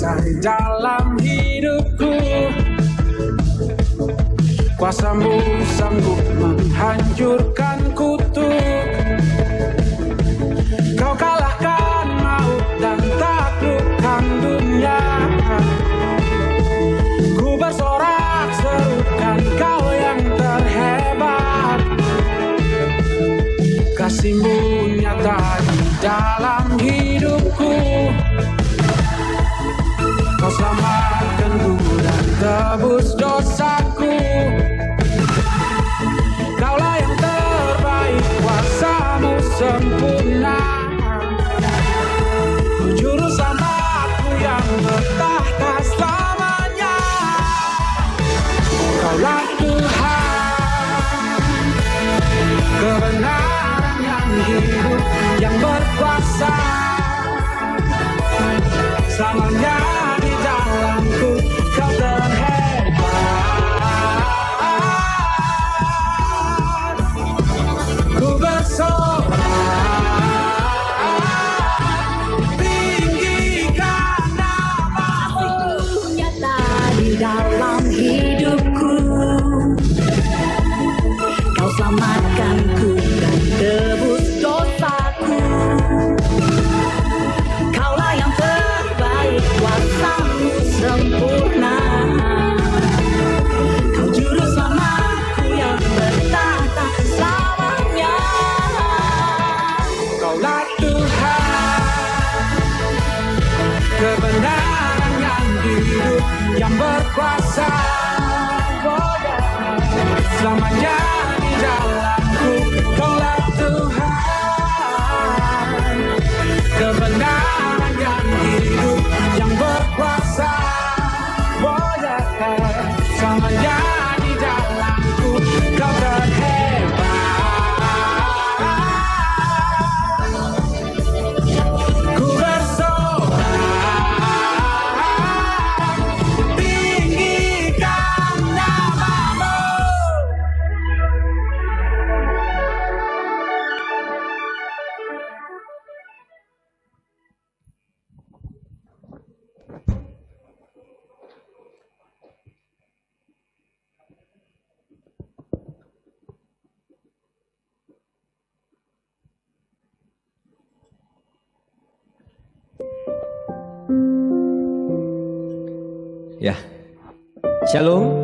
selesai dalam hidupku. Kuasamu sanggup menghancurkan kutuk. Kau kalahkan maut dan taklukkan dunia. Ku bersorak serukan kau yang terhebat. Kasihmu nyata di dalam hidupku. Kau selamatkanku dan tebus dosaku. Kaulah yang terbaik, kuasamu sempurna. Juru selamatku yang bertahta selamanya. Kaulah Tuhan, kebenaran yang hidup, yang berkuasa selamanya. Di dalamku kau terhebat. Ku bersorak tinggikan namamu. Nyata di dalam hidupku. Kau selamatkanku dan tebus dosaku. Kaulah yang terbaik, kuasamu sempurna. Kau juru selamatku yang bertahta selamanya. Kaulah Tuhan, kebenaran yang hidup, yang berkuasa selamanya. Di dalamku kaulah Tuhan, kebenaran yang hidup, yang berkuasa selamanya. Di dalamku kau terhebat. Ku bersorak tinggikan namamu. Ya, Shalom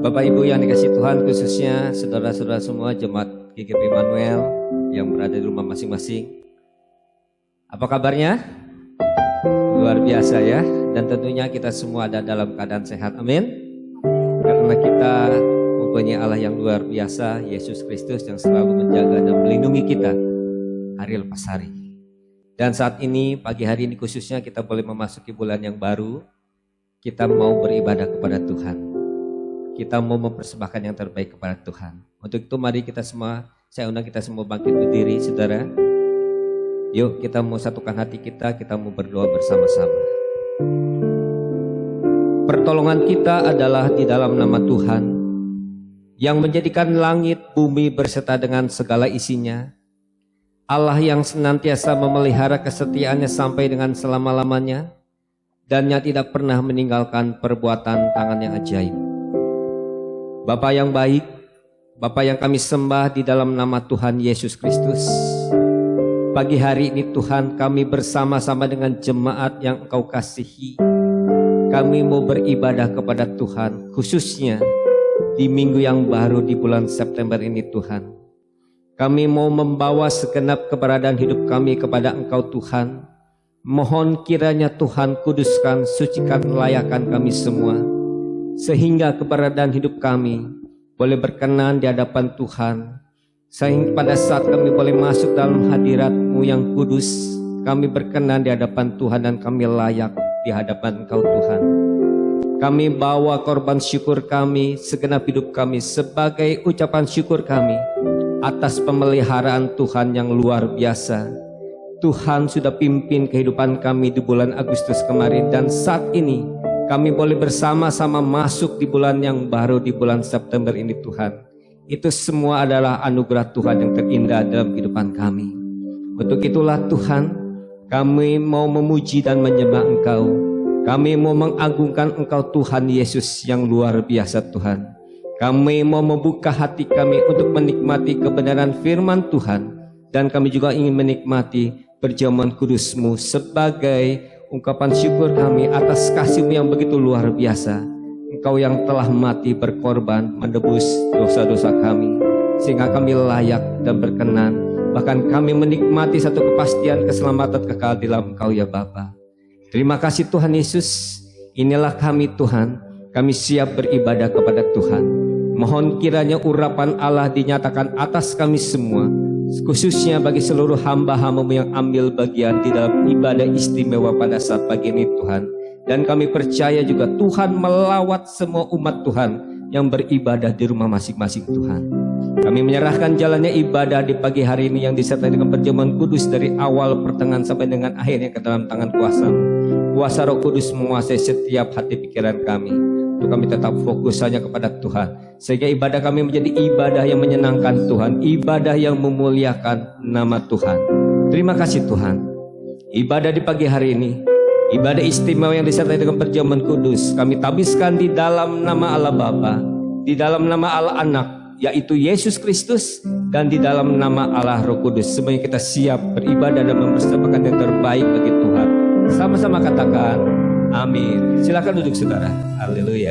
Bapak Ibu yang dikasih Tuhan, khususnya saudara-saudara semua jemaat GKP Immanuel yang berada di rumah masing-masing. Apa kabarnya? Luar biasa ya. Dan tentunya kita semua ada dalam keadaan sehat, amin. Karena kita mempunyai Allah yang luar biasa, Yesus Kristus, yang selalu menjaga dan melindungi kita hari lepas hari. Dan saat ini, pagi hari ini khususnya kita boleh memasuki bulan yang baru. Kita mau beribadah kepada Tuhan. Kita mau mempersembahkan yang terbaik kepada Tuhan. Untuk itu mari kita semua, saya undang kita semua bangkit berdiri, saudara. Yuk kita mau satukan hati kita mau berdoa bersama-sama. Pertolongan kita adalah di dalam nama Tuhan, yang menjadikan langit, bumi berserta dengan segala isinya. Allah yang senantiasa memelihara kesetiaannya sampai dengan selama-lamanya. Dan yang tidak pernah meninggalkan perbuatan tangan yang ajaib. Bapa yang baik, Bapa yang kami sembah di dalam nama Tuhan Yesus Kristus. Pagi hari ini Tuhan, kami bersama-sama dengan jemaat yang Engkau kasihi. Kami mau beribadah kepada Tuhan, khususnya di minggu yang baru di bulan September ini Tuhan. Kami mau membawa segenap keberadaan hidup kami kepada Engkau Tuhan. Mohon kiranya Tuhan kuduskan, sucikan, layakan kami semua, sehingga keberadaan hidup kami boleh berkenan di hadapan Tuhan. Sehingga pada saat kami boleh masuk dalam hadirat-Mu yang kudus, kami berkenan di hadapan Tuhan dan kami layak di hadapan Engkau Tuhan. Kami bawa korban syukur kami, segenap hidup kami sebagai ucapan syukur kami atas pemeliharaan Tuhan yang luar biasa. Tuhan sudah pimpin kehidupan kami di bulan Agustus kemarin, dan saat ini kami boleh bersama-sama masuk di bulan yang baru, di bulan September ini Tuhan. Itu semua adalah anugerah Tuhan yang terindah dalam kehidupan kami. Untuk itulah Tuhan, kami mau memuji dan menyembah Engkau. Kami mau mengagungkan Engkau Tuhan Yesus yang luar biasa Tuhan. Kami mau membuka hati kami untuk menikmati kebenaran firman Tuhan. Dan kami juga ingin menikmati perjamuan kudus-Mu sebagai ungkapan syukur kami atas kasih-Mu yang begitu luar biasa. Engkau yang telah mati berkorban menebus dosa-dosa kami. Sehingga kami layak dan berkenan. Bahkan kami menikmati satu kepastian keselamatan kekal di dalam Engkau ya Bapa. Terima kasih Tuhan Yesus. Inilah kami Tuhan. Kami siap beribadah kepada Tuhan. Mohon kiranya urapan Allah dinyatakan atas kami semua. Khususnya bagi seluruh hamba-hamba-Mu yang ambil bagian di dalam ibadah istimewa pada saat pagi ini Tuhan. Dan kami percaya juga Tuhan melawat semua umat Tuhan yang beribadah di rumah masing-masing Tuhan. Kami menyerahkan jalannya ibadah di pagi hari ini yang disertai dengan perjamuan kudus dari awal pertengahan sampai dengan akhirnya ke dalam tangan kuasa-Mu. Kuasa Roh Kudus menguasai setiap hati pikiran kami. Untuk kami tetap fokus hanya kepada Tuhan. Sehingga ibadah kami menjadi ibadah yang menyenangkan Tuhan. Ibadah yang memuliakan nama Tuhan. Terima kasih Tuhan. Ibadah di pagi hari ini, ibadah istimewa yang disertai dengan perjamuan kudus, kami tabiskan di dalam nama Allah Bapa, di dalam nama Allah Anak, yaitu Yesus Kristus, dan di dalam nama Allah Roh Kudus. Semuanya kita siap beribadah dan mempersembahkan yang terbaik bagi Tuhan. Sama-sama katakan amin. Silakan duduk saudara. Haleluya.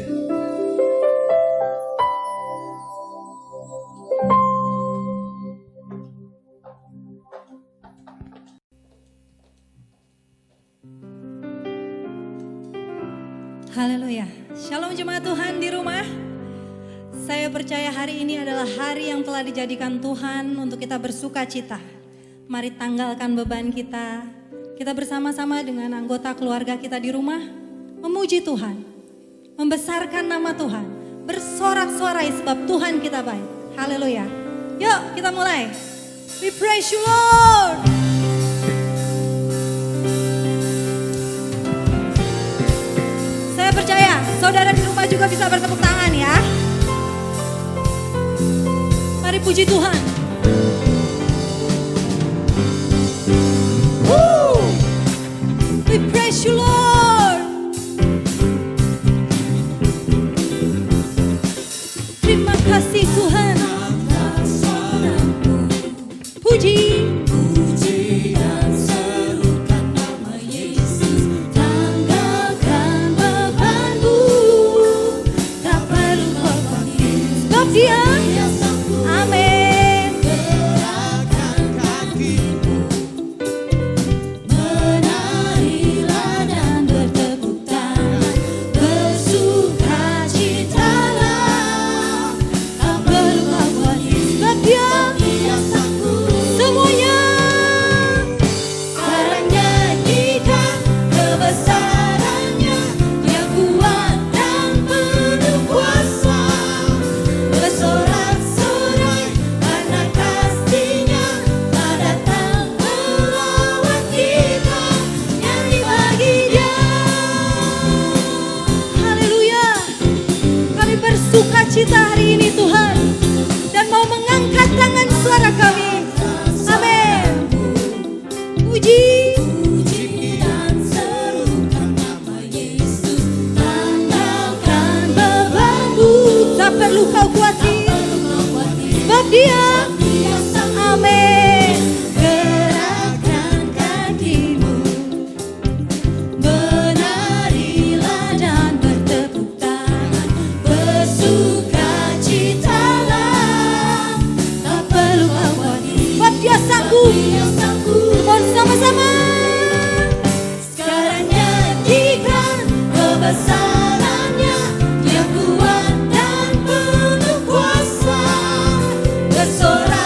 Haleluya. Shalom jemaat Tuhan di rumah. Saya percaya hari ini adalah hari yang telah dijadikan Tuhan untuk kita bersuka cita. Mari tanggalkan beban kita. Kita bersama-sama dengan anggota keluarga kita di rumah memuji Tuhan, membesarkan nama Tuhan, bersorak-sorai sebab Tuhan kita baik. Haleluya. Yuk kita mulai. We praise you Lord. Saya percaya saudara di rumah juga bisa bertepuk tangan ya. Mari puji Tuhan. We praise you Lord. Terima kasih Tuhan. Puji. Puji dan serukan nama Yesus. Tanggalkan bebanmu. Tak perlu khawatir. Sebab Dia. Amin. Cita hari ini Tuhan, dan mau mengangkat tangan suara kami. Amin. Puji. Puji dan serukan nama Yesus. Tanggalkan bebanmu. Tak perlu kau khawatir. Sebab Dia. Amin. Gerakkan kakimu. Menarilah dan bertepuk tangan. Dia sanggup. Bersama-sama. Sekarang nyanyikan kebesarannya. Dia kuat dan penuh kuasa. Bersorak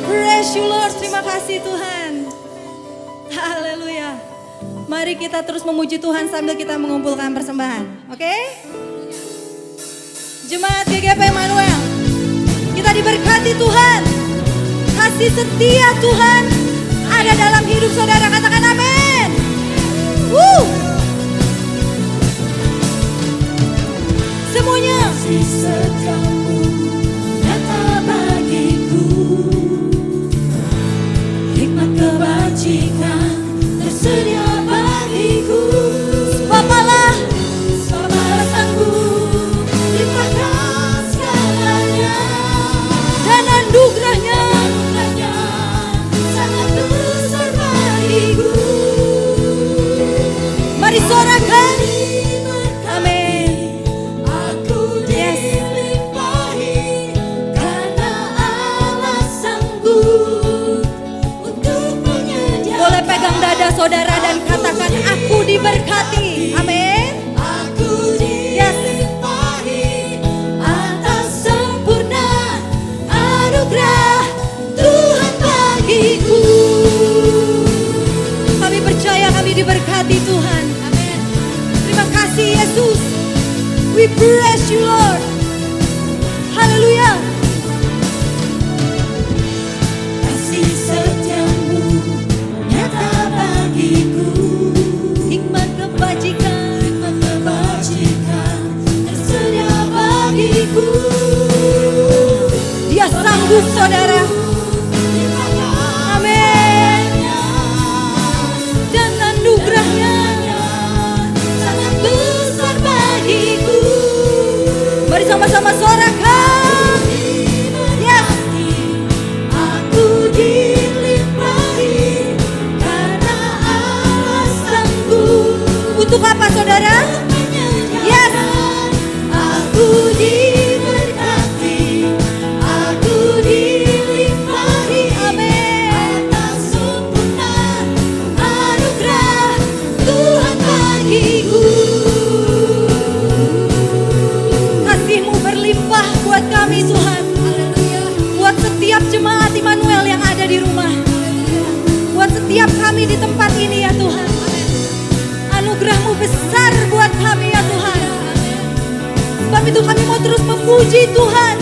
praise you Lord. Terima kasih Tuhan. Haleluya. Mari kita terus memuji Tuhan sambil kita mengumpulkan persembahan. Oke? Jemaat GGP Emmanuel, kita diberkati Tuhan. Kasih setia Tuhan ada dalam hidup saudara. Katakan amin. Semuanya. Kasih setiamu nyata bagiku, hikmat kebajikan tersedia bagiku. Sebab Allah sanggup limpahkan segalanya, dan anugerahnya sangat besar bagiku. Mari sorakan. Amin. Aku dilimpahi karena Allah sanggup untuk menyediakan. Boleh pegang dada saudara dan katakan aku diberkati. Amin. Aku dilimpahi atas sempurna anugerah Tuhan bagiku. Kami percaya kami diberkati Tuhan. Amin. Terima kasih Yesus. We praise you Lord. Haleluya. Kasih setiamu nyata bagiku, Hikmat kebajikan tersedia bagiku. Dia sanggup saudara. Amin. Dan anugerahnya Sangat besar bagiku. mari sama-sama sorakan. Yes. Aku dilimpahi karena Allah sanggup Untuk apa saudara? Yes. Aku diberkati, aku dilimpahi Amin. atas sempurna anugerah Tuhan bagiku. Kasih-Mu berlimpah buat kami Tuhan. Buat setiap jemaat Immanuel yang ada di rumah. Buat setiap kami di tempat ini ya Tuhan. Anugerah-Mu besar buat kami ya Tuhan. Sebab itu kami mau terus memuji Tuhan.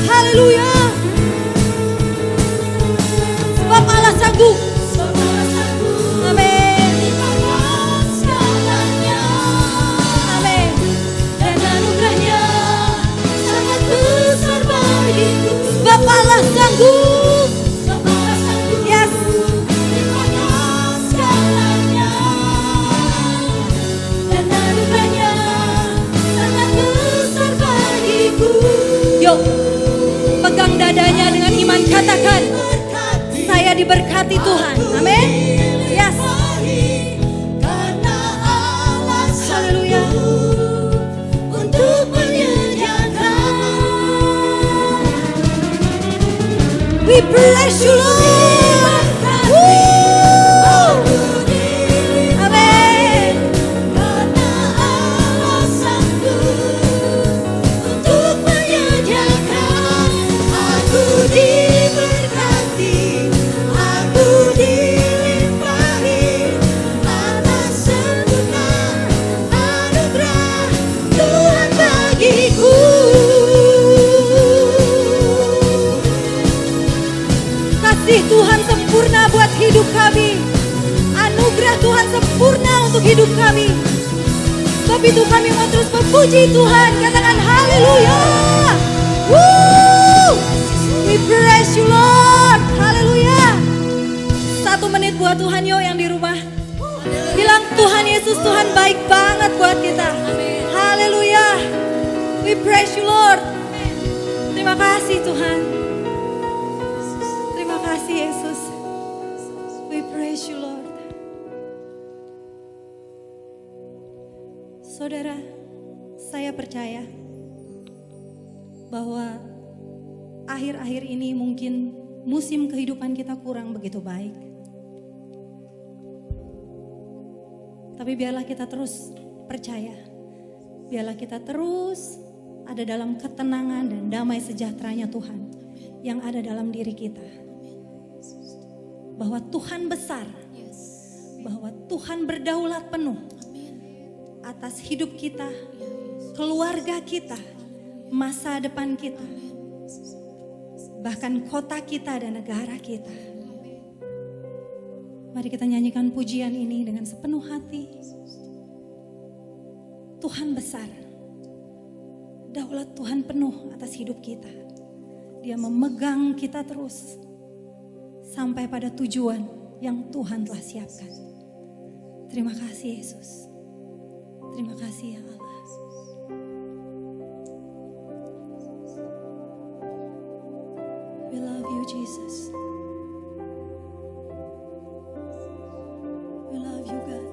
Haleluya. Sebab Allah sanggup. Amin. Amin. Dan anugerahnya sangat besar bagiku. Sebab Allah sanggup. Yes. Limpahkan segalanya. Dan anugerahnya sangat besar bagiku. Yuk, pegang dadanya dengan iman, katakan, saya diberkati Tuhan. Amin. Yes. Karena Allah Haleluya. sanggup untuk menyediakan. We bless you Lord. Aku dilimpahi Amin. karena Allah sanggup untuk menyediakan. Aku diberkati, aku dilimpahi atas sempurna anugerah Tuhan bagiku. Kasih Tuhan sempurna buat hidup kami. Anugerah Tuhan sempurna untuk hidup kami. Sebab itu kami mau terus memuji Tuhan. Katakan haleluya. Woo! We praise you Lord. Haleluya. 1 menit buat Tuhan yo yang di rumah. Bilang Tuhan Yesus, Tuhan baik banget buat kita. Haleluya. We praise you Lord. Terima kasih Tuhan. Terima kasih Yesus. We praise you Lord. Saudara, saya percaya bahwa akhir-akhir ini mungkin musim kehidupan kita kurang begitu baik. Tapi biarlah kita terus percaya. Biarlah kita terus ada dalam ketenangan dan damai sejahteranya Tuhan. yang ada dalam diri kita. Bahwa Tuhan besar, bahwa Tuhan berdaulat penuh atas hidup kita, keluarga kita, masa depan kita, bahkan kota kita dan negara kita. Mari kita nyanyikan pujian ini dengan sepenuh hati. Tuhan besar, daulat Tuhan penuh atas hidup kita. Dia memegang kita terus sampai pada tujuan yang Tuhan telah siapkan. Terima kasih Yesus. Terima kasih ya Allah. We love you Jesus. We love you God.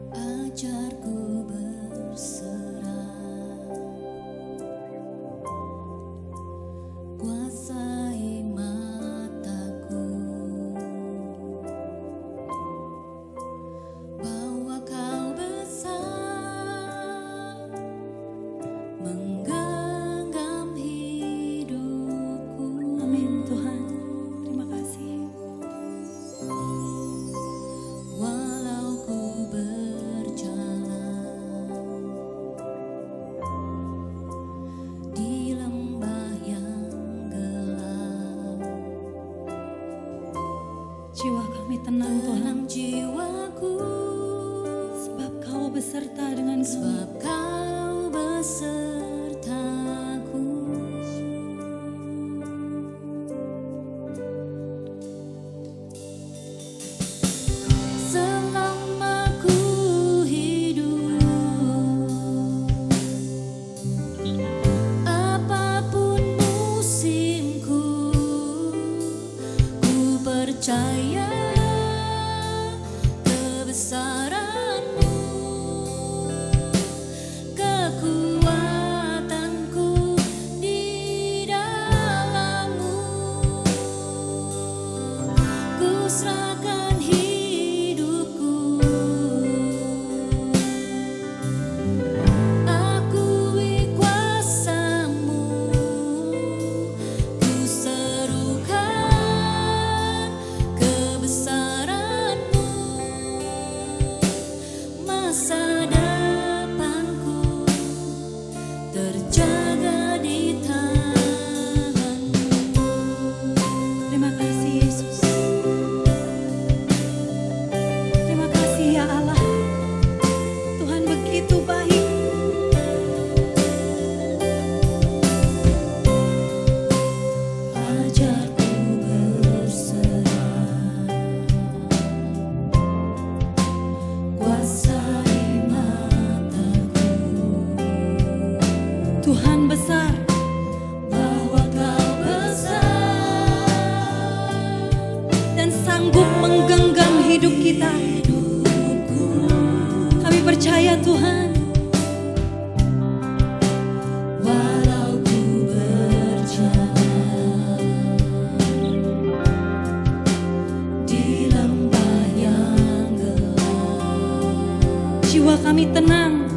Ajarku berserah, kuasai mataku, bahwa Kau besar, menggenggam hidupku. Amin Tuhan. Terima kasih. Walau ku berjalan di lembah yang gelap, Jiwa kami tenang Tuhan, tenang jiwaku, sebab Kau beserta dengan kami. sebab Kau besertaku. Selama ku hidup, apapun musimku, ku percaya kebesaran-Mu, kekuatanku di dalam-Mu. Ku serahkan hidupku, akui kuasa-Mu, ku serukan kebesaran-Mu. Masa depanku terjaga di tangan-Mu. Terima kasih Yesus. Terima kasih ya Allah. Tuhan begitu baik. Ajarku berserah, kuasai mataku, Tuhan besar, bahwa Kau besar, dan sanggup menggenggam hidup kita. hidupku. Kami percaya Tuhan. Walau ku berjalan di lembah yang gelap, Jiwa kami tenang,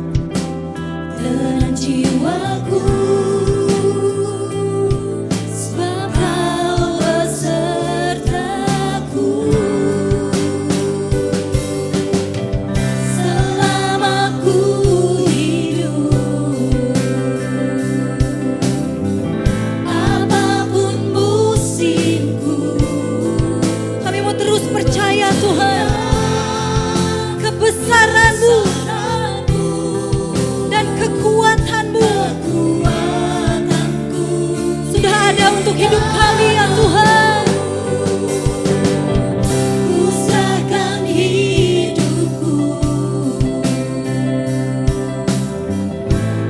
tenang jiwaku, sebab Kau besertaku. Selama ku hidup, apapun musimku, kami mau terus percaya Tuhan. Kebesaran-Mu dan kekuatan-Mu kekuatanku sudah ada untuk hidup kami ya Tuhan. ku serahkan hidupku,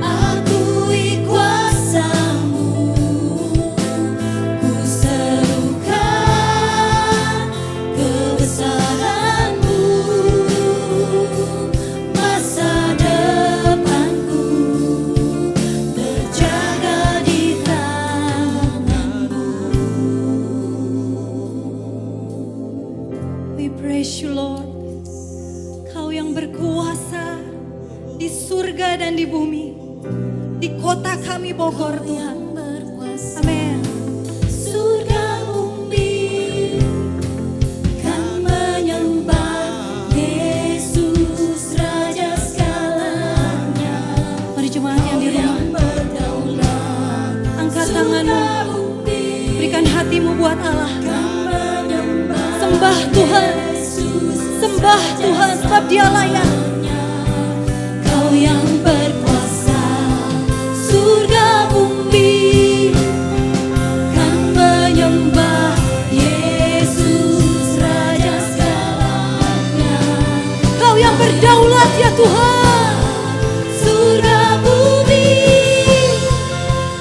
akui kuasa-Mu, ku serukan kebesaran-Mu. Masa depanku terjaga di tangan-Mu. praise you Lord. Kau yang berkuasa di surga dan di bumi, di kota kami Bogor Tuhan. Amin. Surga bumi kan menyembah Yesus Raja segalanya. Mari jemaat yang di rumah, angkat tanganmu, berikan hatimu buat Allah. Sembah Tuhan, sembah Tuhan, sebab Dia layak. Kau yang berkuasa, surga bumi kan menyembah Yesus Raja segalanya. Kau yang berdaulat ya Tuhan. Surga bumi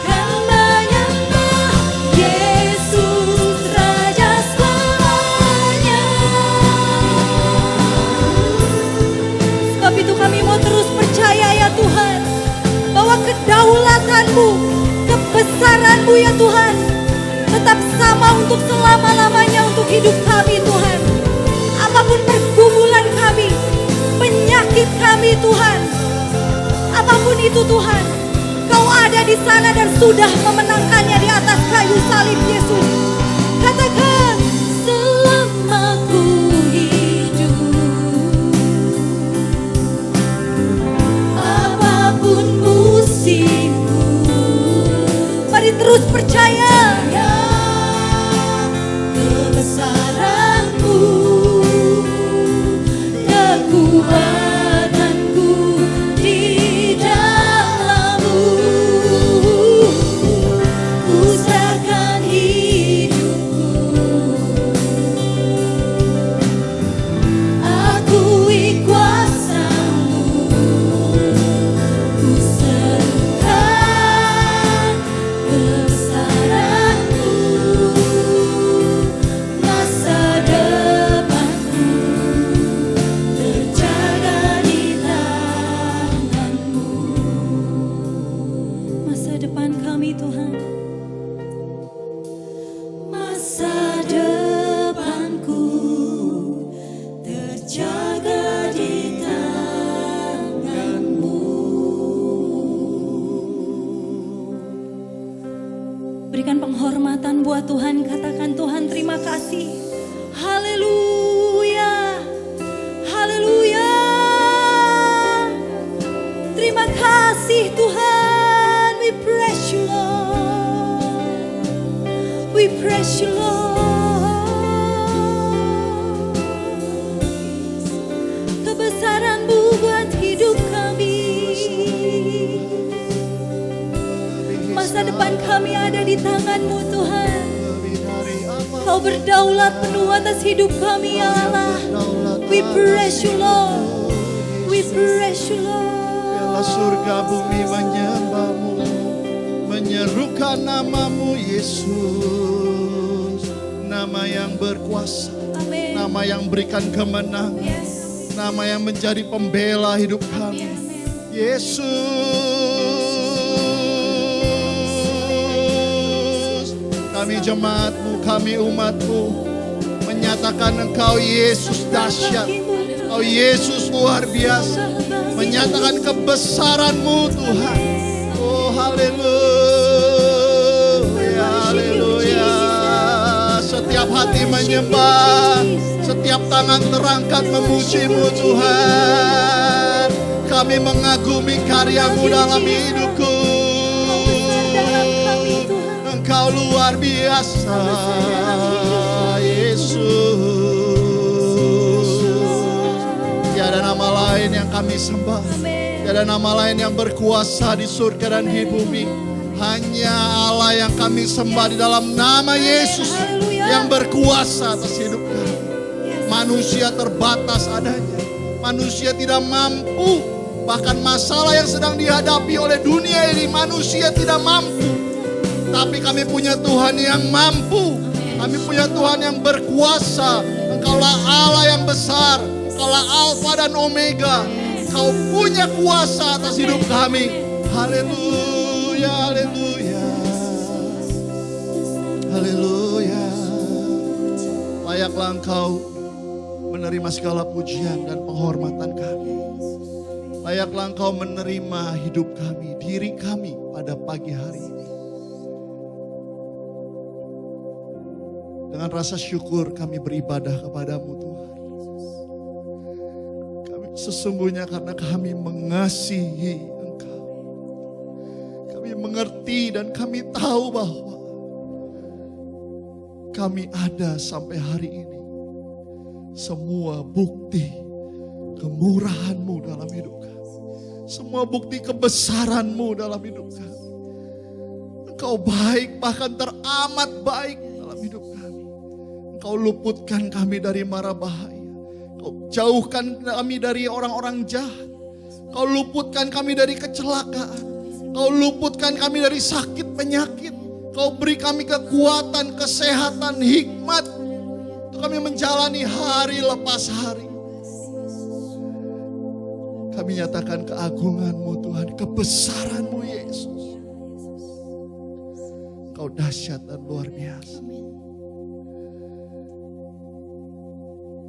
kan menyembah Yesus Raja segalanya. Sebab itu kami mau terus percaya ya Tuhan, bahwa kedaulatan-Mu, kebesaran-Mu ya Tuhan, tetap sama untuk selama-lamanya untuk hidup kami Tuhan. Apapun pergumulan kami, penyakit kami Tuhan, apapun itu Tuhan, Kau ada di sana dan sudah memenangkannya di atas kayu salib Yesus. Katakan, Selama ku hidup, apapun musimku, mari terus percaya. kebesaran-Mu, kekuatanku di dalam-Mu, ku serahkan hidupku, akui kuasa-Mu, ku serahkan kebesaran-Mu, masa depanku terjaga di tangan-Mu. Masa depan kami Tuhan, Masa depanku terjaga di tangan-Mu. berikan penghormatan buat Tuhan. Katakan, Tuhan terima kasih. Haleluya, haleluya. Terima kasih Tuhan. We praise you Lord, we praise you Lord. Kebesaran-Mu buat hidup kami. Masa depan kami ada di tangan-Mu Tuhan. Kau berdaulat penuh atas hidup kami ya Allah. We praise you Lord, we praise you Biarlah Lord. surga bumi menyembah-Mu, menyerukan nama-Mu Yesus. Nama yang berkuasa, Amin. nama yang berikan kemenangan, Yes. nama yang menjadi pembela hidup kami. Yesus, kami jemaat-Mu, kami umat-Mu, menyatakan Engkau Yesus dahsyat, Engkau Yesus luar biasa, menyatakan kebesaran-Mu Tuhan. Oh haleluya, haleluya. Setiap hati menyembah, setiap tangan terangkat memuji-Mu Tuhan. Kami mengagumi karya-Mu dalam hidupku. Engkau luar biasa, Yesus. Tiada nama lain yang kami sembah, tiada nama lain yang berkuasa di surga dan di bumi. Hanya Allah yang kami sembah di dalam nama Yesus yang berkuasa atas hidup kami. Manusia terbatas adanya, manusia tidak mampu. Bahkan masalah yang sedang dihadapi oleh dunia ini manusia tidak mampu. Tapi kami punya Tuhan yang mampu. Kami punya Tuhan yang berkuasa. Engkaulah Allah yang besar. Engkaulah Alfa dan Omega. Engkau punya kuasa atas hidup kami. Haleluya, haleluya. Haleluya. Layaklah Engkau menerima segala pujian dan penghormatan kami. Layaklah Engkau menerima hidup kami, diri kami pada pagi hari ini. Dengan rasa syukur kami beribadah kepadamu Tuhan. Kami sesungguhnya karena kami mengasihi Engkau. Kami mengerti dan kami tahu bahwa kami ada sampai hari ini. Semua bukti kemurahan-Mu dalam hidup kami. Semua bukti kebesaran-Mu dalam hidup kami. Engkau baik, bahkan teramat baik dalam hidup kami. Engkau luputkan kami dari mara bahaya. Engkau jauhkan kami dari orang-orang jahat. Engkau luputkan kami dari kecelakaan. Engkau luputkan kami dari sakit penyakit. Engkau beri kami kekuatan, kesehatan, hikmat. Kami menjalani hari lepas hari. Kami nyatakan keagungan-Mu Tuhan, kebesaran-Mu Yesus. Kau dahsyat dan luar biasa.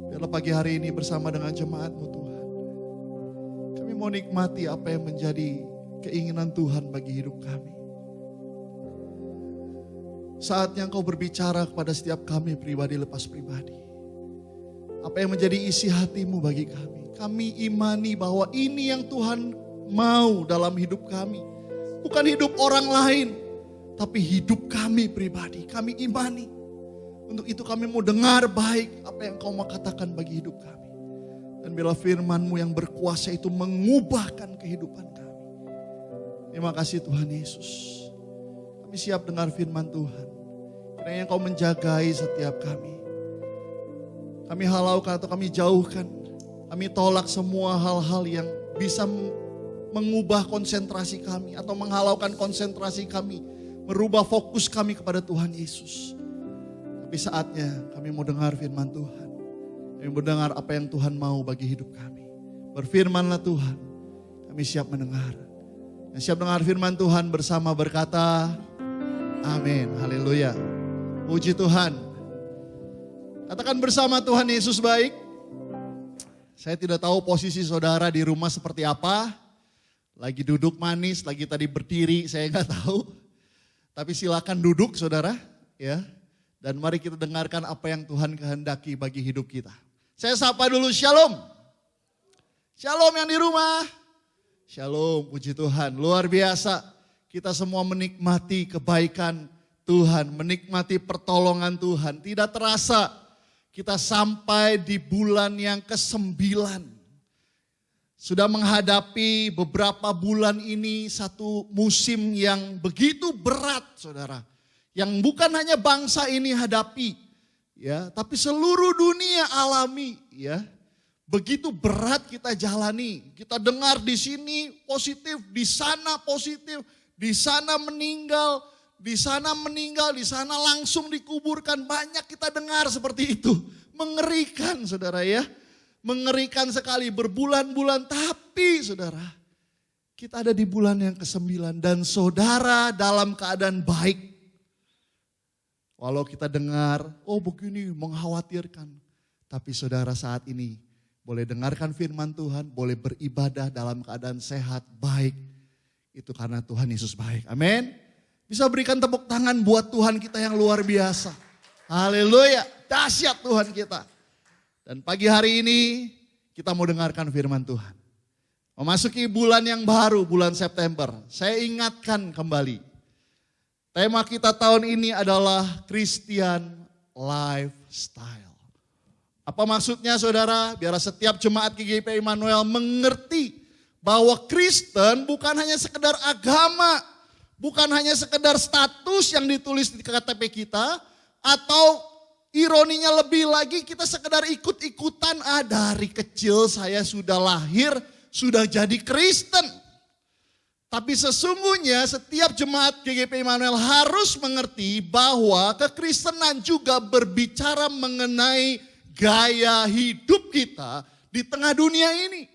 Biarlah pagi hari ini bersama dengan jemaat-Mu Tuhan. Kami mau nikmati apa yang menjadi keinginan Tuhan bagi hidup kami. Saatnya Engkau berbicara kepada setiap kami pribadi lepas pribadi. Apa yang menjadi isi hati-Mu bagi kami. Kami imani bahwa ini yang Tuhan mau dalam hidup kami. Bukan hidup orang lain, tapi hidup kami pribadi. Kami imani. Untuk itu kami mau dengar baik apa yang Engkau mau katakan bagi hidup kami. Dan bila firman-Mu yang berkuasa itu mengubahkan kehidupan kami. Terima kasih Tuhan Yesus. Kami siap dengar firman Tuhan. Kiranya Engkau menjagai setiap kami. Kami halaukan atau kami jauhkan. Kami tolak semua hal-hal yang bisa mengubah konsentrasi kami. Atau menghalaukan konsentrasi kami. Merubah fokus kami kepada Tuhan Yesus. Tapi saatnya kami mau dengar firman Tuhan. Kami mau dengar apa yang Tuhan mau bagi hidup kami. Berfirmanlah Tuhan. Kami siap mendengar. Dan siap dengar firman Tuhan bersama berkata, amin. Haleluya. Puji Tuhan. Katakan bersama, Tuhan Yesus baik. Saya tidak tahu posisi saudara di rumah seperti apa. Lagi duduk manis, lagi tadi berdiri, saya nggak tahu. Tapi silakan duduk saudara. Ya. Dan mari kita dengarkan apa yang Tuhan kehendaki bagi hidup kita. Saya sapa dulu, shalom. Shalom yang di rumah. Shalom, puji Tuhan. Luar biasa. Kita semua menikmati kebaikan Tuhan, menikmati pertolongan Tuhan. Tidak terasa kita sampai di bulan yang ke-9. Sudah menghadapi beberapa bulan ini satu musim yang begitu berat saudara. Yang bukan hanya bangsa ini hadapi, ya, tapi seluruh dunia alami, ya. Begitu berat kita jalani. Kita dengar di sini positif, di sana positif, di sana meninggal, di sana langsung dikuburkan. Banyak kita dengar seperti itu. Mengerikan saudara ya. Mengerikan sekali berbulan-bulan. Tapi saudara, kita ada di bulan yang ke-9 dan saudara dalam keadaan baik. Walau kita dengar, oh begini mengkhawatirkan. Tapi saudara saat ini boleh dengarkan firman Tuhan, boleh beribadah dalam keadaan sehat, baik. Itu karena Tuhan Yesus baik. Amin. Bisa berikan tepuk tangan buat Tuhan kita yang luar biasa. Haleluya, dahsyat Tuhan kita. Dan pagi hari ini kita mau dengarkan firman Tuhan. Memasuki bulan yang baru, bulan September. Saya ingatkan kembali. Tema kita tahun ini adalah Christian Lifestyle. Apa maksudnya saudara? Biar setiap jemaat GGP Immanuel mengerti bahwa Kristen bukan hanya sekedar agama. Bukan hanya sekedar status yang ditulis di KTP kita. Atau ironinya lebih lagi kita sekedar ikut-ikutan. Dari kecil saya sudah lahir, sudah jadi Kristen. Tapi sesungguhnya setiap jemaat GGP Immanuel harus mengerti bahwa kekristenan juga berbicara mengenai gaya hidup kita di tengah dunia ini.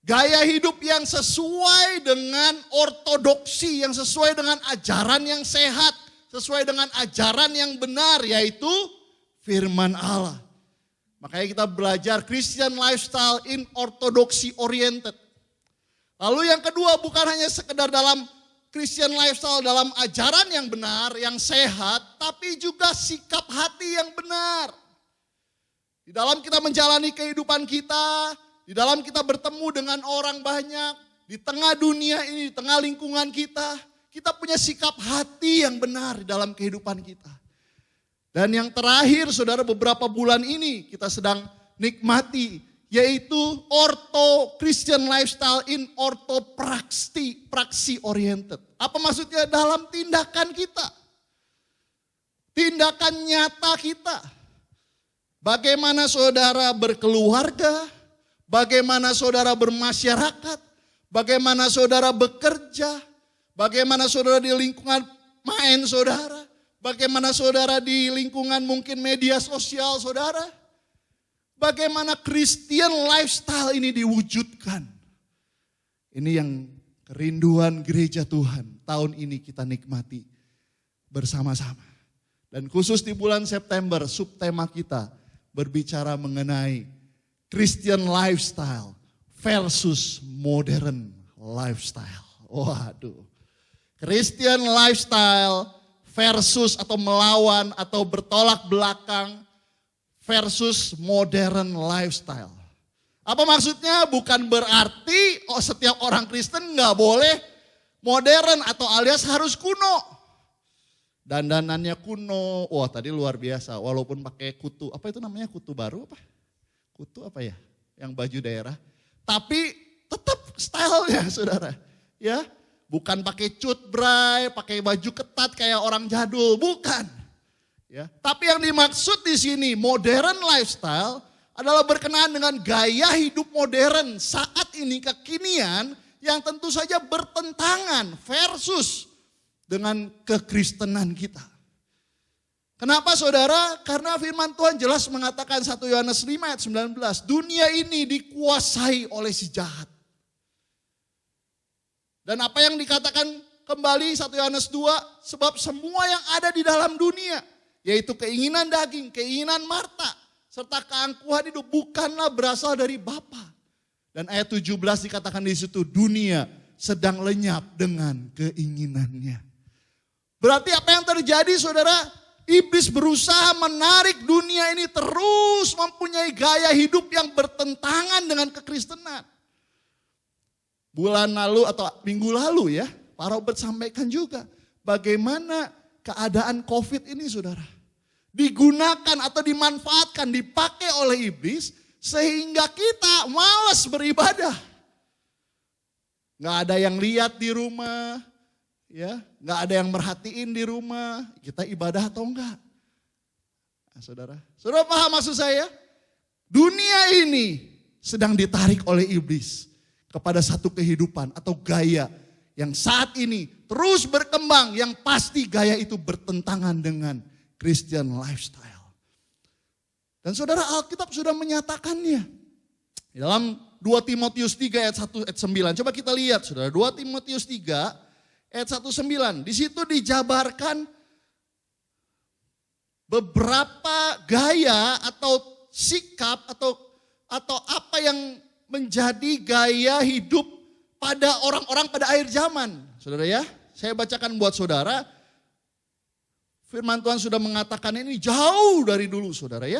Gaya hidup yang sesuai dengan ortodoksi, yang sesuai dengan ajaran yang sehat, sesuai dengan ajaran yang benar, yaitu firman Allah. Makanya kita belajar Christian lifestyle in orthodoxy oriented. Lalu yang kedua, bukan hanya sekedar dalam Christian lifestyle dalam ajaran yang benar, yang sehat, tapi juga sikap hati yang benar. Di dalam kita menjalani kehidupan kita, di dalam kita bertemu dengan orang banyak, di tengah dunia ini, di tengah lingkungan kita punya sikap hati yang benar di dalam kehidupan kita. Dan yang terakhir saudara, beberapa bulan ini kita sedang nikmati, yaitu Christian lifestyle in praksi oriented. Apa maksudnya? Dalam tindakan kita. Tindakan nyata kita. Bagaimana saudara berkeluarga, bagaimana saudara bermasyarakat, bagaimana saudara bekerja, bagaimana saudara di lingkungan main saudara, bagaimana saudara di lingkungan mungkin media sosial saudara. Bagaimana Christian lifestyle ini diwujudkan. Ini yang kerinduan gereja Tuhan tahun ini kita nikmati bersama-sama. Dan khusus di bulan September, subtema kita berbicara mengenai Christian lifestyle versus modern lifestyle. Waduh. Christian lifestyle versus atau melawan atau bertolak belakang versus modern lifestyle. Apa maksudnya? Bukan berarti setiap orang Kristen nggak boleh modern atau alias harus kuno. Dandanannya kuno, wah tadi luar biasa. Walaupun pakai kutu, apa itu namanya, kutu baru apa? Kutu apa ya? Yang baju daerah. Tapi tetap stylenya saudara. Ya, bukan pakai cut bray, pakai baju ketat kayak orang jadul, bukan. Ya, tapi yang dimaksud di sini modern lifestyle adalah berkenaan dengan gaya hidup modern saat ini, kekinian yang tentu saja bertentangan versus dengan kekristenan kita. Kenapa saudara? Karena firman Tuhan jelas mengatakan 1 Yohanes 5 ayat 19, dunia ini dikuasai oleh si jahat. Dan apa yang dikatakan kembali 1 Yohanes 2, sebab semua yang ada di dalam dunia, yaitu keinginan daging, keinginan marta, serta keangkuhan hidup bukanlah berasal dari Bapa. Dan ayat 17 dikatakan di situ, dunia sedang lenyap dengan keinginannya. Berarti apa yang terjadi saudara? Iblis berusaha menarik dunia ini terus mempunyai gaya hidup yang bertentangan dengan kekristenan. Bulan lalu atau minggu lalu ya, Pak Robert sampaikan juga bagaimana keadaan COVID ini saudara. Digunakan atau dimanfaatkan, dipakai oleh iblis sehingga kita malas beribadah. Gak ada yang lihat di rumah, ya, gak ada yang merhatiin di rumah, kita ibadah atau enggak. Nah, saudara paham maksud saya? Dunia ini sedang ditarik oleh iblis kepada satu kehidupan atau gaya yang saat ini terus berkembang, yang pasti gaya itu bertentangan dengan Christian lifestyle. Dan saudara, Alkitab sudah menyatakannya. Dalam 2 Timotius 3 ayat 1 ayat 9. Coba kita lihat saudara, 2 Timotius 3 ayat 1-9. Di situ dijabarkan beberapa gaya atau sikap atau apa yang menjadi gaya hidup pada orang-orang pada akhir zaman. Saudara ya, saya bacakan buat saudara. Firman Tuhan sudah mengatakan ini jauh dari dulu saudara ya.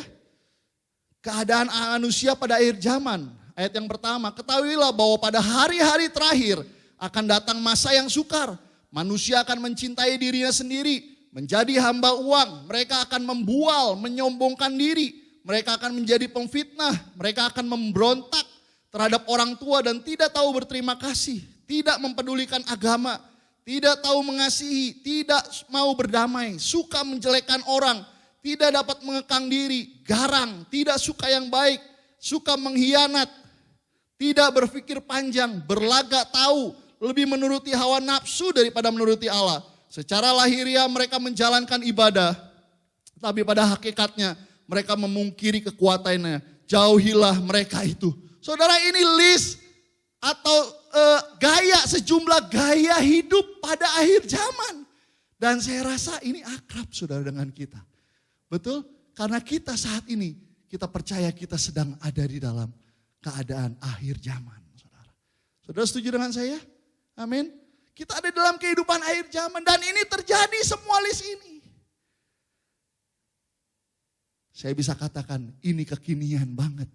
Keadaan manusia pada akhir zaman. Ayat yang pertama, ketahuilah bahwa pada hari-hari terakhir akan datang masa yang sukar. Manusia akan mencintai dirinya sendiri, menjadi hamba uang. Mereka akan membual, menyombongkan diri. Mereka akan menjadi pemfitnah, mereka akan memberontak terhadap orang tua dan tidak tahu berterima kasih. Tidak mempedulikan agama, tidak tahu mengasihi, tidak mau berdamai, suka menjelekkan orang, tidak dapat mengekang diri, garang, tidak suka yang baik, suka mengkhianat, tidak berpikir panjang, berlagak tahu, lebih menuruti hawa nafsu daripada menuruti Allah. Secara lahiriah mereka menjalankan ibadah, tapi pada hakikatnya mereka memungkiri kekuatannya. Jauhilah mereka itu. Saudara, ini list atau sejumlah gaya hidup pada akhir zaman. Dan saya rasa ini akrab saudara dengan kita. Betul? Karena kita saat ini kita percaya kita sedang ada di dalam keadaan akhir zaman. Saudara, saudara setuju dengan saya? Amin. Kita ada dalam kehidupan akhir zaman dan ini terjadi semua list ini. Saya bisa katakan ini kekinian banget.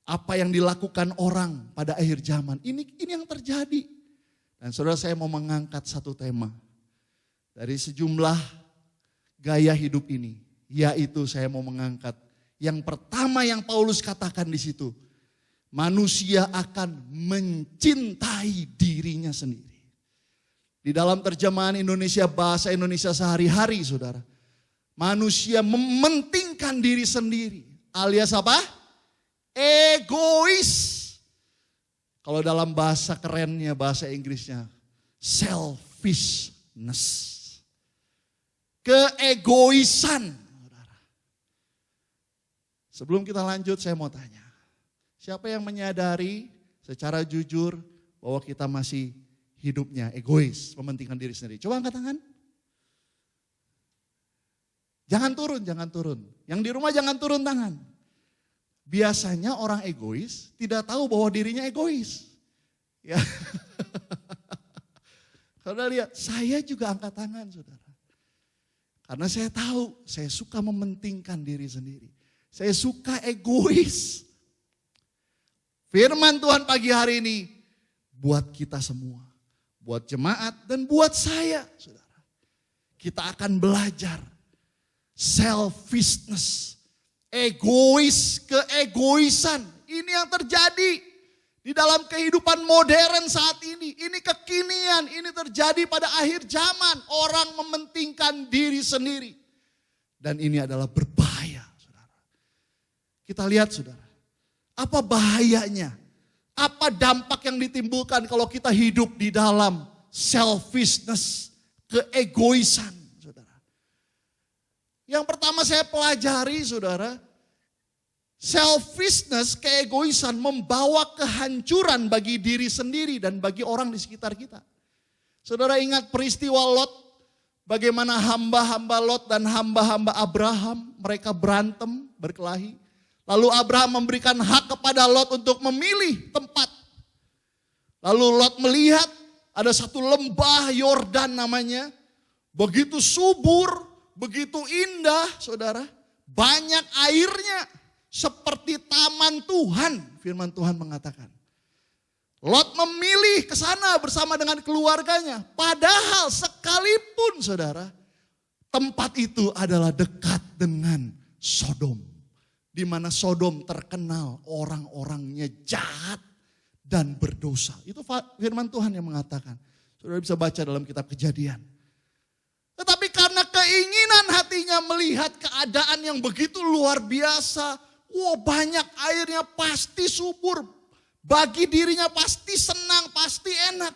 Apa yang dilakukan orang pada akhir zaman, ini yang terjadi. Dan saudara, saya mau mengangkat satu tema dari sejumlah gaya hidup ini, yaitu saya mau mengangkat yang pertama yang Paulus katakan di situ, manusia akan mencintai dirinya sendiri. Di dalam terjemahan Indonesia, bahasa Indonesia sehari-hari, saudara, manusia mementingkan diri sendiri, alias apa? Egois. Kalau dalam bahasa kerennya, bahasa Inggrisnya, selfishness. Keegoisan. Sebelum kita lanjut, saya mau tanya. Siapa yang menyadari secara jujur bahwa kita masih hidupnya egois, mementingkan diri sendiri? Coba angkat tangan. Jangan turun. Yang di rumah jangan turun tangan. Biasanya orang egois tidak tahu bahwa dirinya egois. Ya. Saudara lihat, saya juga angkat tangan, saudara. Karena saya tahu, saya suka mementingkan diri sendiri. Saya suka egois. Firman Tuhan pagi hari ini buat kita semua. Buat jemaat dan buat saya, saudara. Kita akan belajar selfishness. Egois, keegoisan. Ini yang terjadi di dalam kehidupan modern saat ini. Ini kekinian, ini terjadi pada akhir zaman. Orang mementingkan diri sendiri. Dan ini adalah berbahaya, saudara. Kita lihat, saudara. Apa bahayanya? Apa dampak yang ditimbulkan kalau kita hidup di dalam selfishness, keegoisan? Yang pertama saya pelajari, saudara, selfishness, keegoisan membawa kehancuran bagi diri sendiri dan bagi orang di sekitar kita. Saudara ingat peristiwa Lot, bagaimana hamba-hamba Lot dan hamba-hamba Abraham, mereka berantem, berkelahi. Lalu Abraham memberikan hak kepada Lot untuk memilih tempat. Lalu Lot melihat ada satu lembah Yordan namanya, begitu subur, begitu indah, saudara, banyak airnya, seperti taman Tuhan, firman Tuhan mengatakan. Lot memilih ke sana bersama dengan keluarganya, padahal sekalipun, saudara, tempat itu adalah dekat dengan Sodom, di mana Sodom terkenal orang-orangnya jahat dan berdosa. Itu firman Tuhan yang mengatakan. Saudara bisa baca dalam kitab Kejadian. Tetapi karena keinginan hatinya melihat keadaan yang begitu luar biasa. Banyak airnya, pasti subur. Bagi dirinya pasti senang, pasti enak.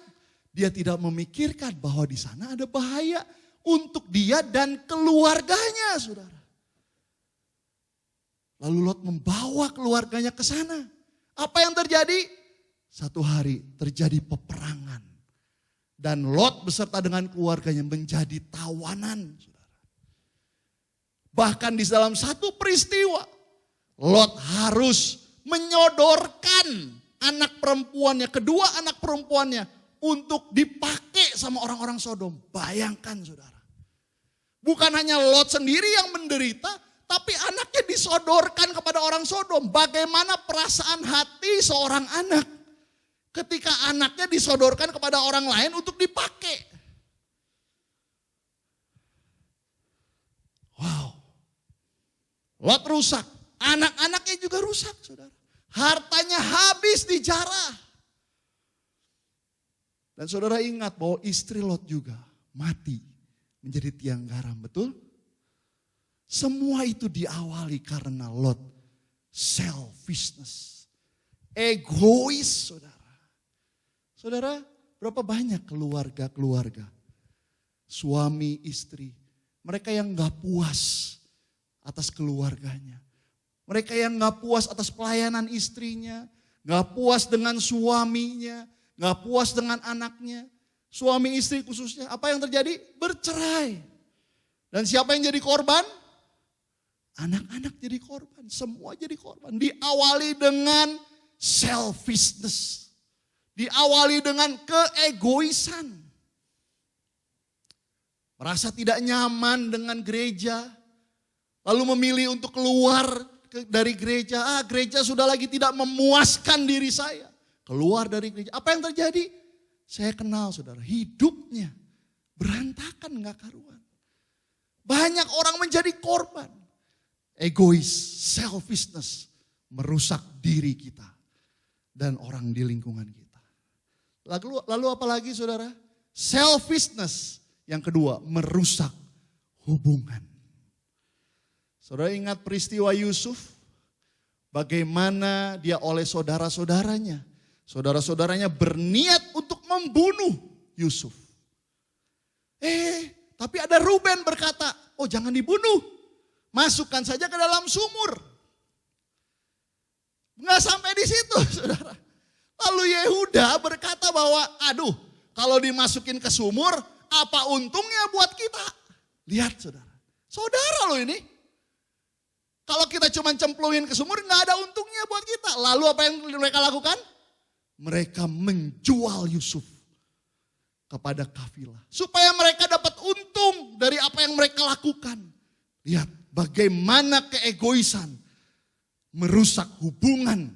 Dia tidak memikirkan bahwa di sana ada bahaya untuk dia dan keluarganya, saudara. Lalu Lot membawa keluarganya ke sana. Apa yang terjadi? Satu hari terjadi peperangan. Dan Lot beserta dengan keluarganya menjadi tawanan. Saudara. Bahkan di dalam satu peristiwa, Lot harus menyodorkan anak perempuannya, kedua anak perempuannya untuk dipakai sama orang-orang Sodom. Bayangkan, saudara. Bukan hanya Lot sendiri yang menderita, tapi anaknya disodorkan kepada orang Sodom. Bagaimana perasaan hati seorang anak ketika anaknya disodorkan kepada orang lain untuk dipakai. Wow. Lot rusak. Anak-anaknya juga rusak, saudara. Hartanya habis dijarah. Dan saudara ingat bahwa istri Lot juga mati menjadi tiang garam, betul? Semua itu diawali karena Lot selfishness. Egois, saudara. Saudara, berapa banyak keluarga-keluarga, suami, istri, mereka yang gak puas atas keluarganya. Mereka yang gak puas atas pelayanan istrinya, gak puas dengan suaminya, gak puas dengan anaknya. Suami istri khususnya, apa yang terjadi? Bercerai. Dan siapa yang jadi korban? Anak-anak jadi korban, semua jadi korban. Diawali dengan selfishness. Diawali dengan keegoisan. Merasa tidak nyaman dengan gereja. Lalu memilih untuk keluar dari gereja. Gereja sudah lagi tidak memuaskan diri saya. Keluar dari gereja. Apa yang terjadi? Saya kenal saudara, hidupnya berantakan gak karuan. Banyak orang menjadi korban. Egois, selfishness merusak diri kita dan orang di lingkungan kita. Lalu apa lagi saudara? Selfishness yang kedua merusak hubungan. Saudara ingat peristiwa Yusuf? Bagaimana dia oleh saudara-saudaranya. Saudara-saudaranya berniat untuk membunuh Yusuf. Tapi ada Ruben berkata, oh jangan dibunuh. Masukkan saja ke dalam sumur. Nggak sampai di situ saudara. Lalu Yehuda berkata bahwa aduh kalau dimasukin ke sumur apa untungnya buat kita. Lihat saudara. Saudara loh ini. Kalau kita cuma cemplungin ke sumur nggak ada untungnya buat kita. Lalu apa yang mereka lakukan? Mereka menjual Yusuf kepada kafilah. Supaya mereka dapat untung dari apa yang mereka lakukan. Lihat. Bagaimana keegoisan merusak hubungan.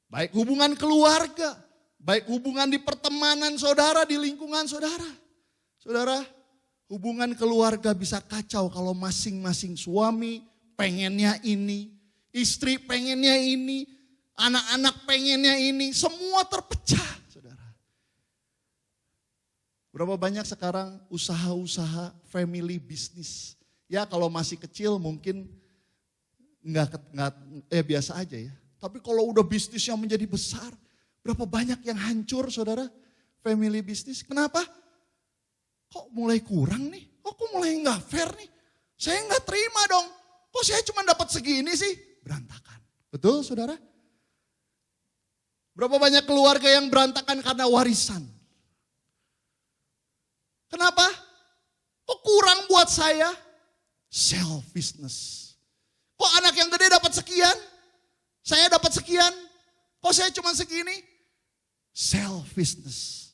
Baik hubungan keluarga, baik hubungan di pertemanan saudara, di lingkungan saudara. Saudara, hubungan keluarga bisa kacau kalau masing-masing suami pengennya ini, istri pengennya ini, anak-anak pengennya ini, semua terpecah saudara. Berapa banyak sekarang usaha-usaha family business. Ya kalau masih kecil mungkin biasa aja ya. Tapi kalau udah bisnisnya menjadi besar, berapa banyak yang hancur saudara family bisnis. Kenapa? Kok mulai kurang nih? Kok mulai nggak fair nih? Saya nggak terima dong. Kok saya cuma dapat segini sih? Berantakan. Betul saudara? Berapa banyak keluarga yang berantakan karena warisan? Kenapa? Kok kurang buat saya? Selfishness. Kok anak yang gede dapat sekian? Saya dapat sekian. Kok saya cuma segini? Selfishness.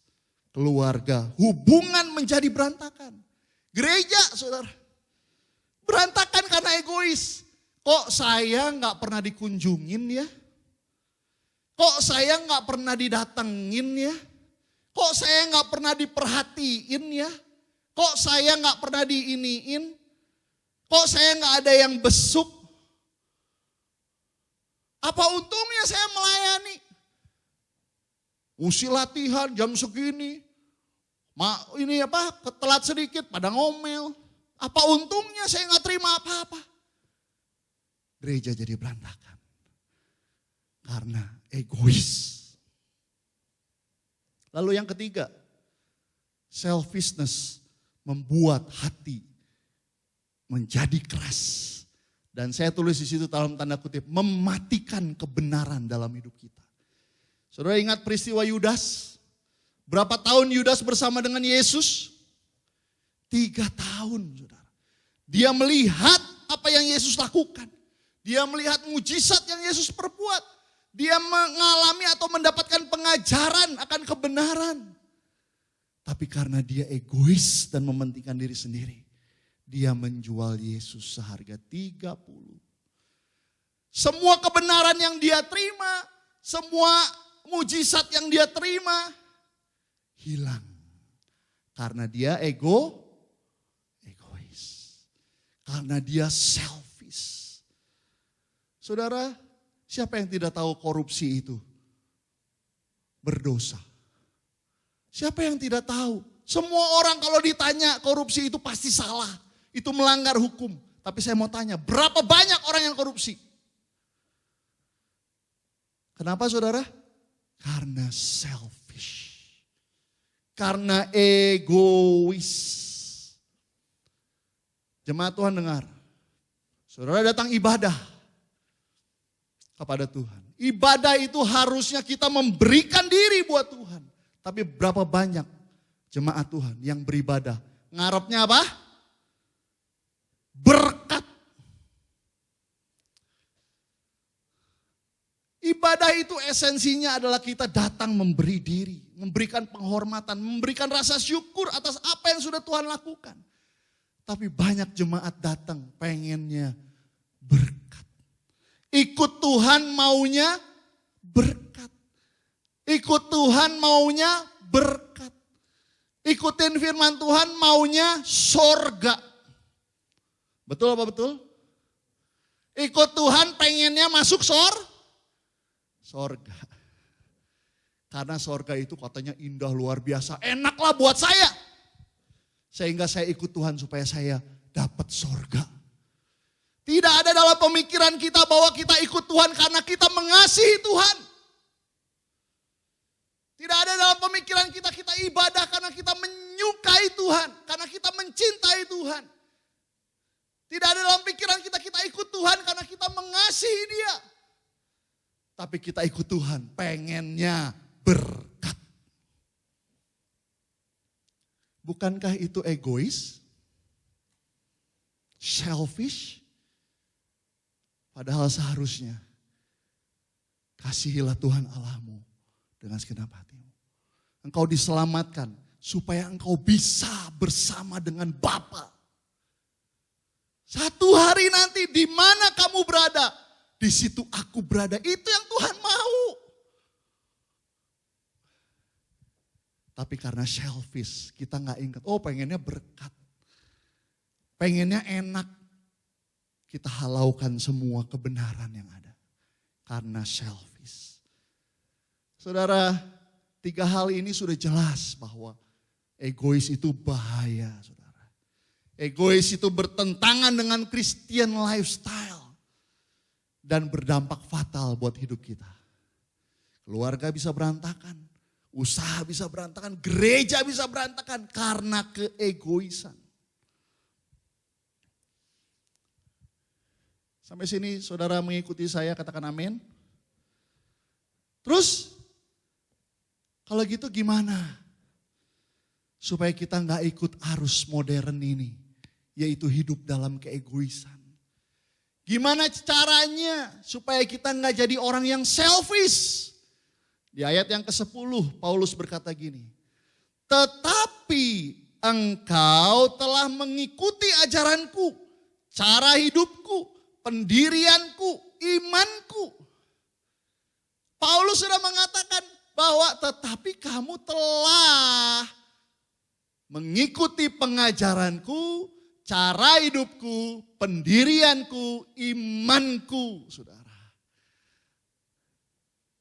Keluarga, hubungan menjadi berantakan. Gereja, saudara. Berantakan karena egois. Kok saya nggak pernah dikunjungin ya? Kok saya nggak pernah didatengin ya? Kok saya nggak pernah diperhatiin ya? Kok saya nggak pernah diiniin? Kok saya nggak ada yang besuk? Apa untungnya saya melayani? Mesti latihan jam segini. Telat sedikit pada ngomel. Apa untungnya saya nggak terima apa-apa? Gereja jadi berantakan. Karena egois. Lalu yang ketiga, selfishness membuat hati menjadi keras. Dan saya tulis di situ dalam tanda kutip, mematikan kebenaran dalam hidup kita. Saudara ingat peristiwa Yudas? Berapa tahun Yudas bersama dengan Yesus? 3 tahun saudara. Dia melihat apa yang Yesus lakukan. Dia melihat mujizat yang Yesus perbuat. Dia mengalami atau mendapatkan pengajaran akan kebenaran. Tapi karena dia egois dan mementingkan diri sendiri. Dia menjual Yesus seharga 30. Semua kebenaran yang dia terima, semua mujizat yang dia terima, hilang. Karena dia egois. Karena dia selfish. Saudara, siapa yang tidak tahu korupsi itu berdosa? Siapa yang tidak tahu? Semua orang kalau ditanya korupsi itu pasti salah. Itu melanggar hukum. Tapi saya mau tanya, berapa banyak orang yang korupsi? Kenapa saudara? Karena selfish. Karena egois. Jemaat Tuhan dengar. Saudara datang ibadah kepada Tuhan. Ibadah itu harusnya kita memberikan diri buat Tuhan. Tapi berapa banyak jemaat Tuhan yang beribadah? Ngarepnya apa? Berkat. Ibadah itu esensinya adalah kita datang memberi diri, memberikan penghormatan, memberikan rasa syukur atas apa yang sudah Tuhan lakukan. Tapi banyak jemaat datang pengennya berkat. Ikut Tuhan maunya berkat. Ikut Tuhan maunya berkat. Ikutin firman Tuhan maunya sorga. Betul apa betul? Ikut Tuhan pengennya masuk sorga. Karena sorga itu katanya indah luar biasa. Enaklah buat saya. Sehingga saya ikut Tuhan supaya saya dapat sorga. Tidak ada dalam pemikiran kita bahwa kita ikut Tuhan karena kita mengasihi Tuhan. Tidak ada dalam pemikiran kita ibadah karena kita menyukai Tuhan. Karena kita mencintai Tuhan. Tidak ada dalam pikiran kita ikut Tuhan karena kita mengasihi Dia. Tapi kita ikut Tuhan pengennya berkat. Bukankah itu egois? Selfish? Padahal seharusnya kasihilah Tuhan Allahmu dengan segenap hatimu. Engkau diselamatkan supaya engkau bisa bersama dengan Bapa. Satu hari nanti di mana kamu berada, di situ aku berada. Itu yang Tuhan mau. Tapi karena selfish, kita gak ingat. Oh pengennya berkat. Pengennya enak. Kita halaukan semua kebenaran yang ada. Karena selfish. Saudara, 3 hal ini sudah jelas bahwa egois itu bahaya, saudara. Egois itu bertentangan dengan Christian lifestyle. Dan berdampak fatal buat hidup kita. Keluarga bisa berantakan. Usaha bisa berantakan. Gereja bisa berantakan karena keegoisan. Sampai sini saudara mengikuti saya, katakan amin. Terus kalau gitu gimana? Supaya kita gak ikut arus modern ini. Yaitu hidup dalam keegoisan. Gimana caranya supaya kita gak jadi orang yang selfish? Di ayat yang ke-10 Paulus berkata gini. Tetapi engkau telah mengikuti ajaranku, cara hidupku, pendirianku, imanku. Paulus sudah mengatakan bahwa tetapi kamu telah mengikuti pengajaranku, cara hidupku, pendirianku, imanku, saudara.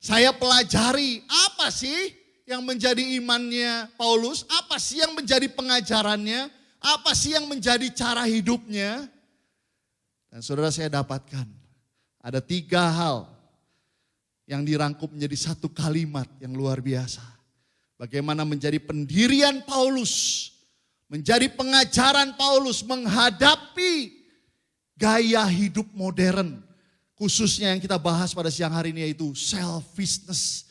Saya pelajari apa sih yang menjadi imannya Paulus, apa sih yang menjadi pengajarannya, apa sih yang menjadi cara hidupnya. Dan saudara saya dapatkan ada 3 hal yang dirangkum menjadi 1 kalimat yang luar biasa. Bagaimana menjadi pendirian Paulus, menjadi pengajaran Paulus menghadapi gaya hidup modern. Khususnya yang kita bahas pada siang hari ini yaitu selfishness.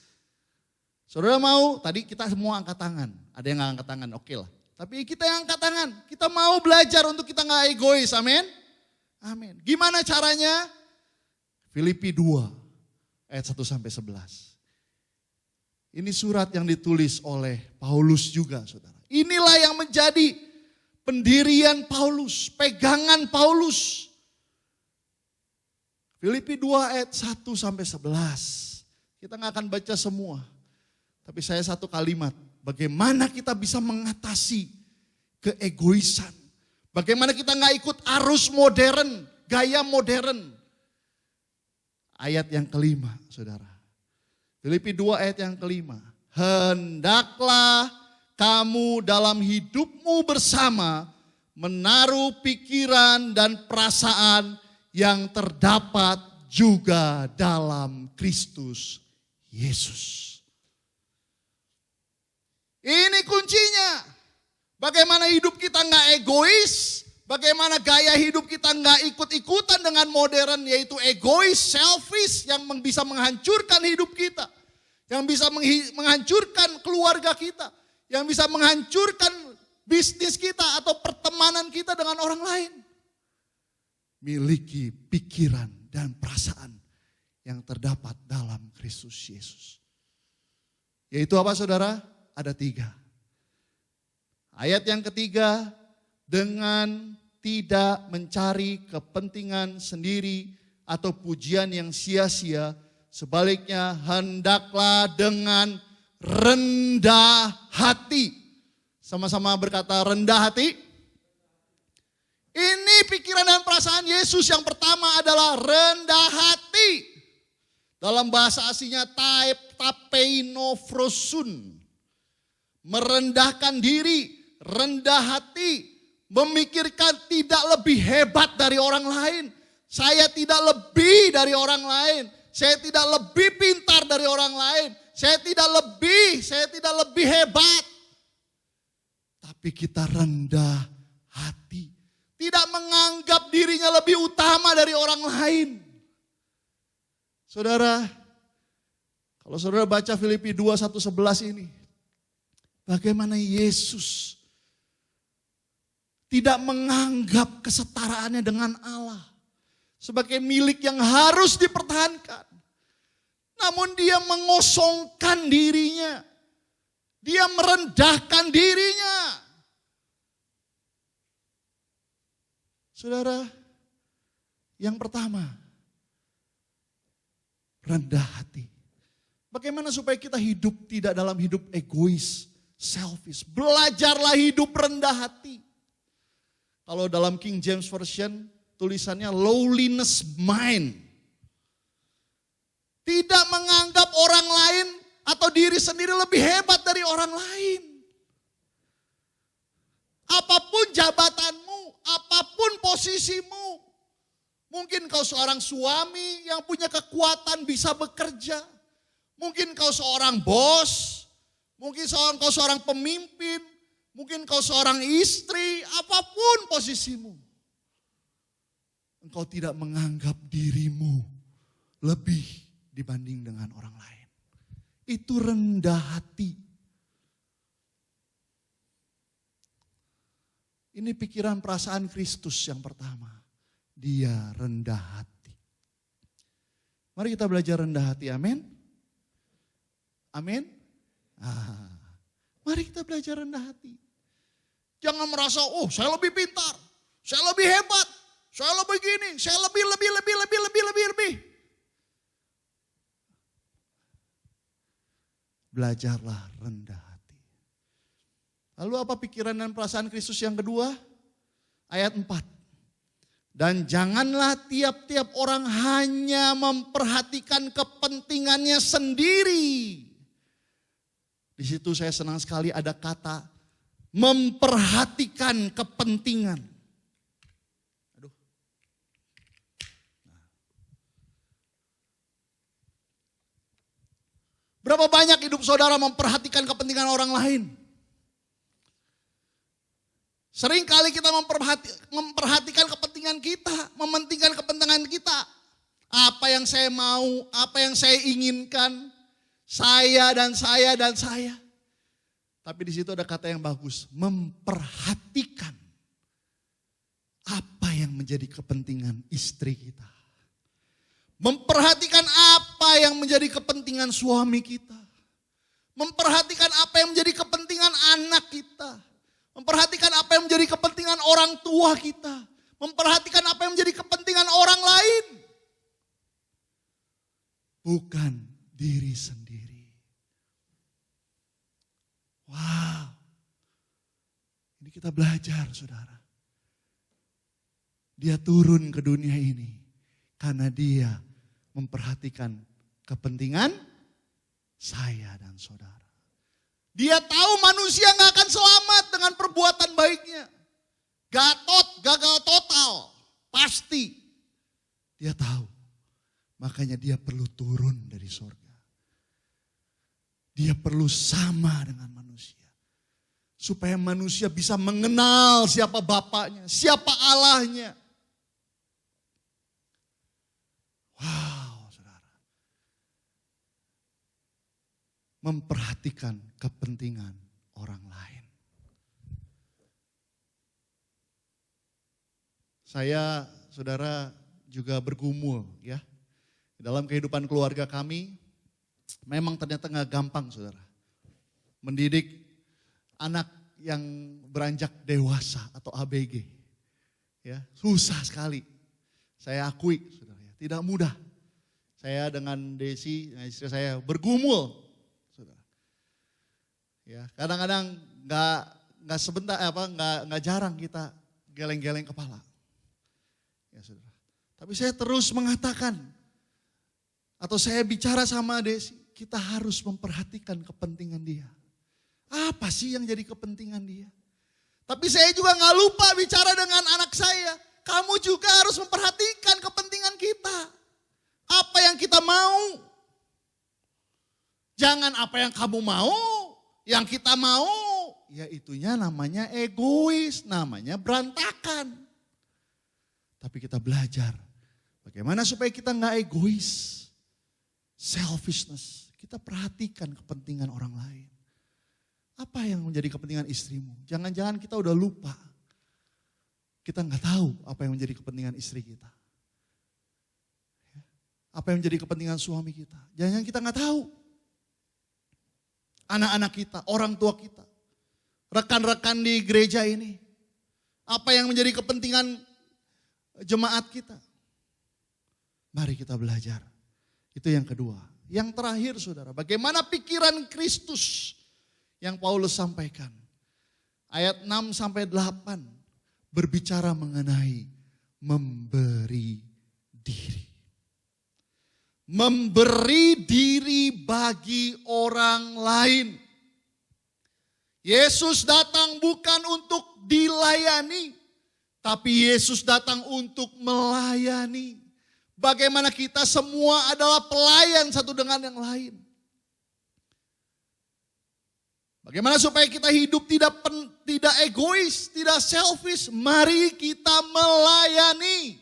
Saudara mau, tadi kita semua angkat tangan. Ada yang gak angkat tangan, oke lah. Tapi kita yang angkat tangan, kita mau belajar untuk kita gak egois, amin. Amin. Gimana caranya? Filipi 2 ayat 1-11. Ini surat yang ditulis oleh Paulus juga, saudara. Inilah yang menjadi pendirian Paulus, pegangan Paulus. Filipi 2 ayat 1-11. Kita gak akan baca semua. Tapi saya 1 kalimat. Bagaimana kita bisa mengatasi keegoisan. Bagaimana kita gak ikut arus modern, gaya modern. Ayat yang kelima, saudara. Filipi 2 ayat yang kelima. Hendaklah kamu dalam hidupmu bersama menaruh pikiran dan perasaan yang terdapat juga dalam Kristus Yesus. Ini kuncinya. Bagaimana hidup kita gak egois. Bagaimana gaya hidup kita gak ikut-ikutan dengan modern. Yaitu egois, selfish yang bisa menghancurkan hidup kita. Yang bisa menghancurkan keluarga kita. Yang bisa menghancurkan bisnis kita atau pertemanan kita dengan orang lain. Miliki pikiran dan perasaan yang terdapat dalam Kristus Yesus. Yaitu apa saudara? Ada 3. Ayat yang ketiga, dengan tidak mencari kepentingan sendiri atau pujian yang sia-sia, sebaliknya hendaklah dengan rendah hati. Sama-sama berkata rendah hati. Ini pikiran dan perasaan Yesus yang pertama adalah rendah hati. Dalam bahasa aslinya tapeinofrosun. Merendahkan diri, rendah hati. Memikirkan tidak lebih hebat dari orang lain. Saya tidak lebih dari orang lain. Saya tidak lebih pintar dari orang lain. Saya tidak lebih hebat. Tapi kita rendah hati. Tidak menganggap dirinya lebih utama dari orang lain. Saudara, kalau saudara baca Filipi 2:1-11 ini. Bagaimana Yesus tidak menganggap kesetaraannya dengan Allah sebagai milik yang harus dipertahankan. Namun dia mengosongkan dirinya. Dia merendahkan dirinya. Saudara, yang pertama, rendah hati. Bagaimana supaya kita hidup tidak dalam hidup egois, selfish. Belajarlah hidup rendah hati. Kalau dalam King James Version tulisannya lowliness mind. Tidak menganggap orang lain atau diri sendiri lebih hebat dari orang lain. Apapun jabatanmu, apapun posisimu. Mungkin kau seorang suami yang punya kekuatan bisa bekerja. Mungkin kau seorang bos. Mungkin kau seorang pemimpin. Mungkin kau seorang istri, apapun posisimu. Engkau tidak menganggap dirimu lebih dibanding dengan orang lain. Itu rendah hati. Ini pikiran perasaan Kristus yang pertama. Dia rendah hati. Mari kita belajar rendah hati, amin. Amin. Mari kita belajar rendah hati. Jangan merasa, oh saya lebih pintar, saya lebih hebat, saya lebih gini, saya lebih. Belajarlah rendah hati. Lalu apa pikiran dan perasaan Kristus yang kedua? Ayat 4. Dan janganlah tiap-tiap orang hanya memperhatikan kepentingannya sendiri. Di situ saya senang sekali ada kata memperhatikan kepentingan. Aduh. Berapa banyak hidup saudara memperhatikan kepentingan orang lain? Seringkali kita memperhatikan kepentingan kita, mementingkan kepentingan kita. Apa yang saya mau, apa yang saya inginkan, saya dan saya dan saya. Tapi di situ ada kata yang bagus, memperhatikan apa yang menjadi kepentingan istri kita. Memperhatikan apa yang menjadi kepentingan suami kita. Memperhatikan apa yang menjadi kepentingan anak kita. Memperhatikan apa yang menjadi kepentingan orang tua kita. Memperhatikan apa yang menjadi kepentingan orang lain. Bukan diri sendiri. Wow, ini kita belajar saudara. Dia turun ke dunia ini karena dia memperhatikan kepentingan saya dan saudara. Dia tahu manusia gak akan selamat dengan perbuatan baiknya. Gagal total, pasti. Dia tahu, makanya dia perlu turun dari surga. Dia perlu sama dengan manusia. Supaya manusia bisa mengenal siapa Bapaknya, siapa Allahnya. Wow, saudara. Memperhatikan kepentingan orang lain. Saya, saudara, juga bergumul ya. Dalam kehidupan keluarga kami, memang ternyata gak gampang saudara. Mendidik anak yang beranjak dewasa atau ABG. Ya, susah sekali. Saya akui saudara, tidak mudah. Saya dengan Desi, istri saya bergumul. Saudara. Ya, kadang-kadang nggak sebentar nggak jarang kita geleng-geleng kepala. Ya, saudara. Tapi saya terus mengatakan atau saya bicara sama Desi, kita harus memperhatikan kepentingan dia. Apa sih yang jadi kepentingan dia? Tapi saya juga nggak lupa bicara dengan anak saya. Kamu juga harus memperhatikan kepentingan kita. Apa yang kita mau. Jangan apa yang kamu mau, yang kita mau. Ya itunya namanya egois, namanya berantakan. Tapi kita belajar bagaimana supaya kita nggak egois. Selfishness, kita perhatikan kepentingan orang lain. Apa yang menjadi kepentingan istrimu? Jangan-jangan kita udah lupa. Kita nggak tahu apa yang menjadi kepentingan istri kita. Apa yang menjadi kepentingan suami kita. Jangan-jangan kita nggak tahu. Anak-anak kita, orang tua kita. Rekan-rekan di gereja ini. Apa yang menjadi kepentingan jemaat kita. Mari kita belajar. Itu yang kedua. Yang terakhir saudara, bagaimana pikiran Kristus yang Paulus sampaikan. Ayat 6-8 berbicara mengenai memberi diri. Memberi diri bagi orang lain. Yesus datang bukan untuk dilayani, tapi Yesus datang untuk melayani. Bagaimana kita semua adalah pelayan satu dengan yang lain. Bagaimana supaya kita hidup tidak egois, tidak selfish. Mari kita melayani.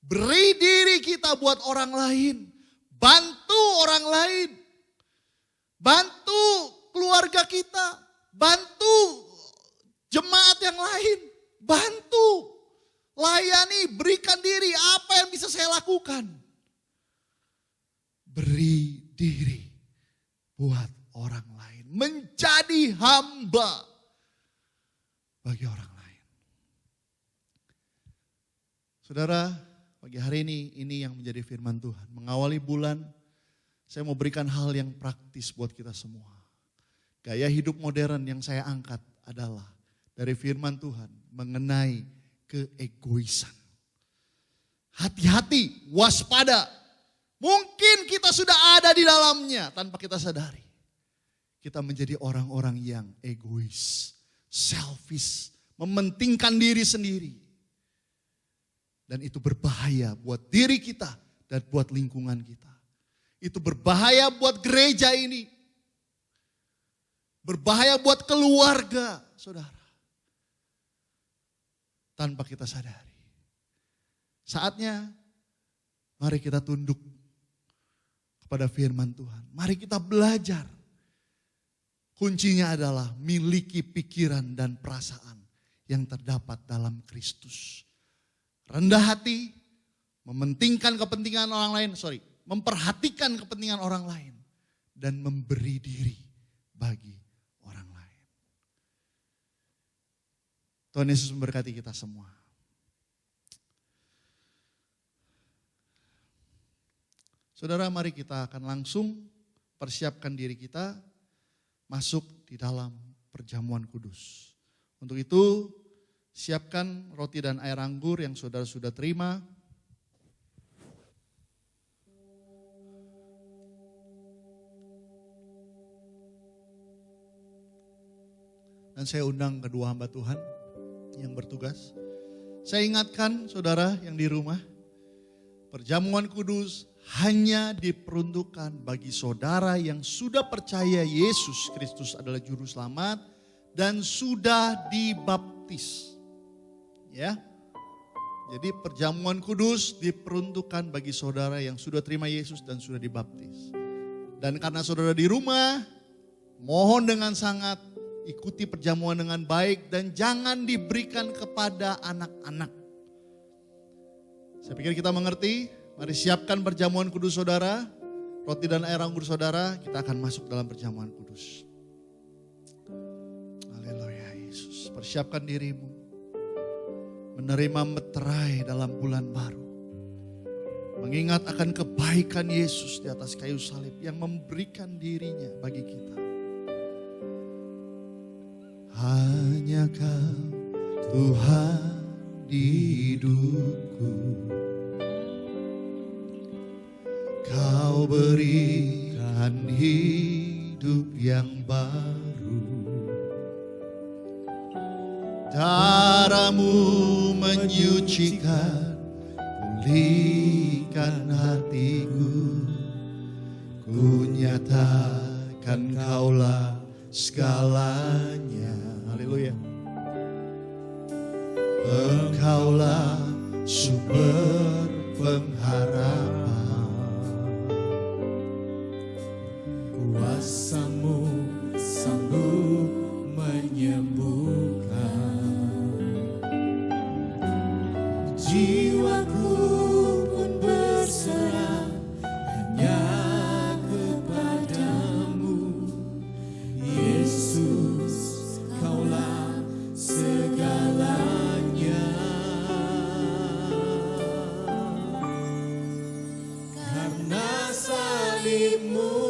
Beri diri kita buat orang lain. Bantu orang lain. Bantu keluarga kita. Bantu jemaat yang lain. Bantu. Layani, berikan diri. Apa yang bisa saya lakukan? Beri diri buat orang lain. Menjadi hamba bagi orang lain. Saudara, pagi hari ini yang menjadi firman Tuhan. Mengawali bulan, saya mau berikan hal yang praktis buat kita semua. Gaya hidup modern yang saya angkat adalah dari firman Tuhan mengenai keegoisan. Hati-hati, waspada. Mungkin kita sudah ada di dalamnya tanpa kita sadari. Kita menjadi orang-orang yang egois, selfish, mementingkan diri sendiri. Dan itu berbahaya buat diri kita dan buat lingkungan kita. Itu berbahaya buat gereja ini. Berbahaya buat keluarga, saudara. Tanpa kita sadari. Saatnya mari kita tunduk kepada firman Tuhan. Mari kita belajar. Kuncinya adalah miliki pikiran dan perasaan yang terdapat dalam Kristus. Rendah hati, mementingkan kepentingan orang lain, memperhatikan kepentingan orang lain. Dan memberi diri bagi orang lain. Tuhan Yesus memberkati kita semua. Saudara, mari kita akan langsung persiapkan diri kita masuk di dalam perjamuan kudus. Untuk itu, siapkan roti dan air anggur yang saudara sudah terima. Dan saya undang kedua hamba Tuhan yang bertugas. Saya ingatkan saudara yang di rumah, perjamuan kudus hanya diperuntukkan bagi saudara yang sudah percaya Yesus Kristus adalah juru selamat dan sudah dibaptis. Ya. Jadi perjamuan kudus diperuntukkan bagi saudara yang sudah terima Yesus dan sudah dibaptis. Dan karena saudara di rumah, mohon dengan sangat ikuti perjamuan dengan baik dan jangan diberikan kepada anak-anak. Saya pikir kita mengerti. Mari siapkan perjamuan kudus saudara. Roti dan air anggur saudara, kita akan masuk dalam perjamuan kudus. Haleluya Yesus. Persiapkan dirimu. Menerima meterai dalam bulan baru. Mengingat akan kebaikan Yesus di atas kayu salib yang memberikan dirinya bagi kita. Hanya Kau Tuhan di hidupku. Kau berikan hidup yang baru. Darah-Mu menyucikan, pulihkan hatiku. Ku nyatakan Kaulah segalanya. Haleluya. Engkaulah sumber pengharapan. Kuasa-Mu sanggup menyembuhkan. Jiwaku pun berserah hanya kepadamu. Yesus, Kaulah segalanya. Karena salib-Mu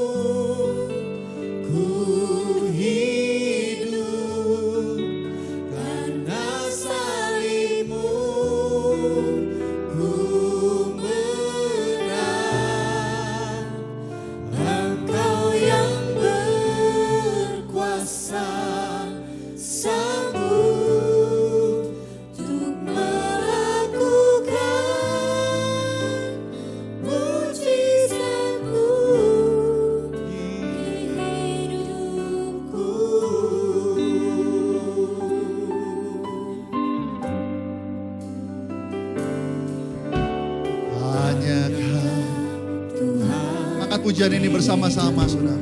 pujian ini bersama-sama saudara.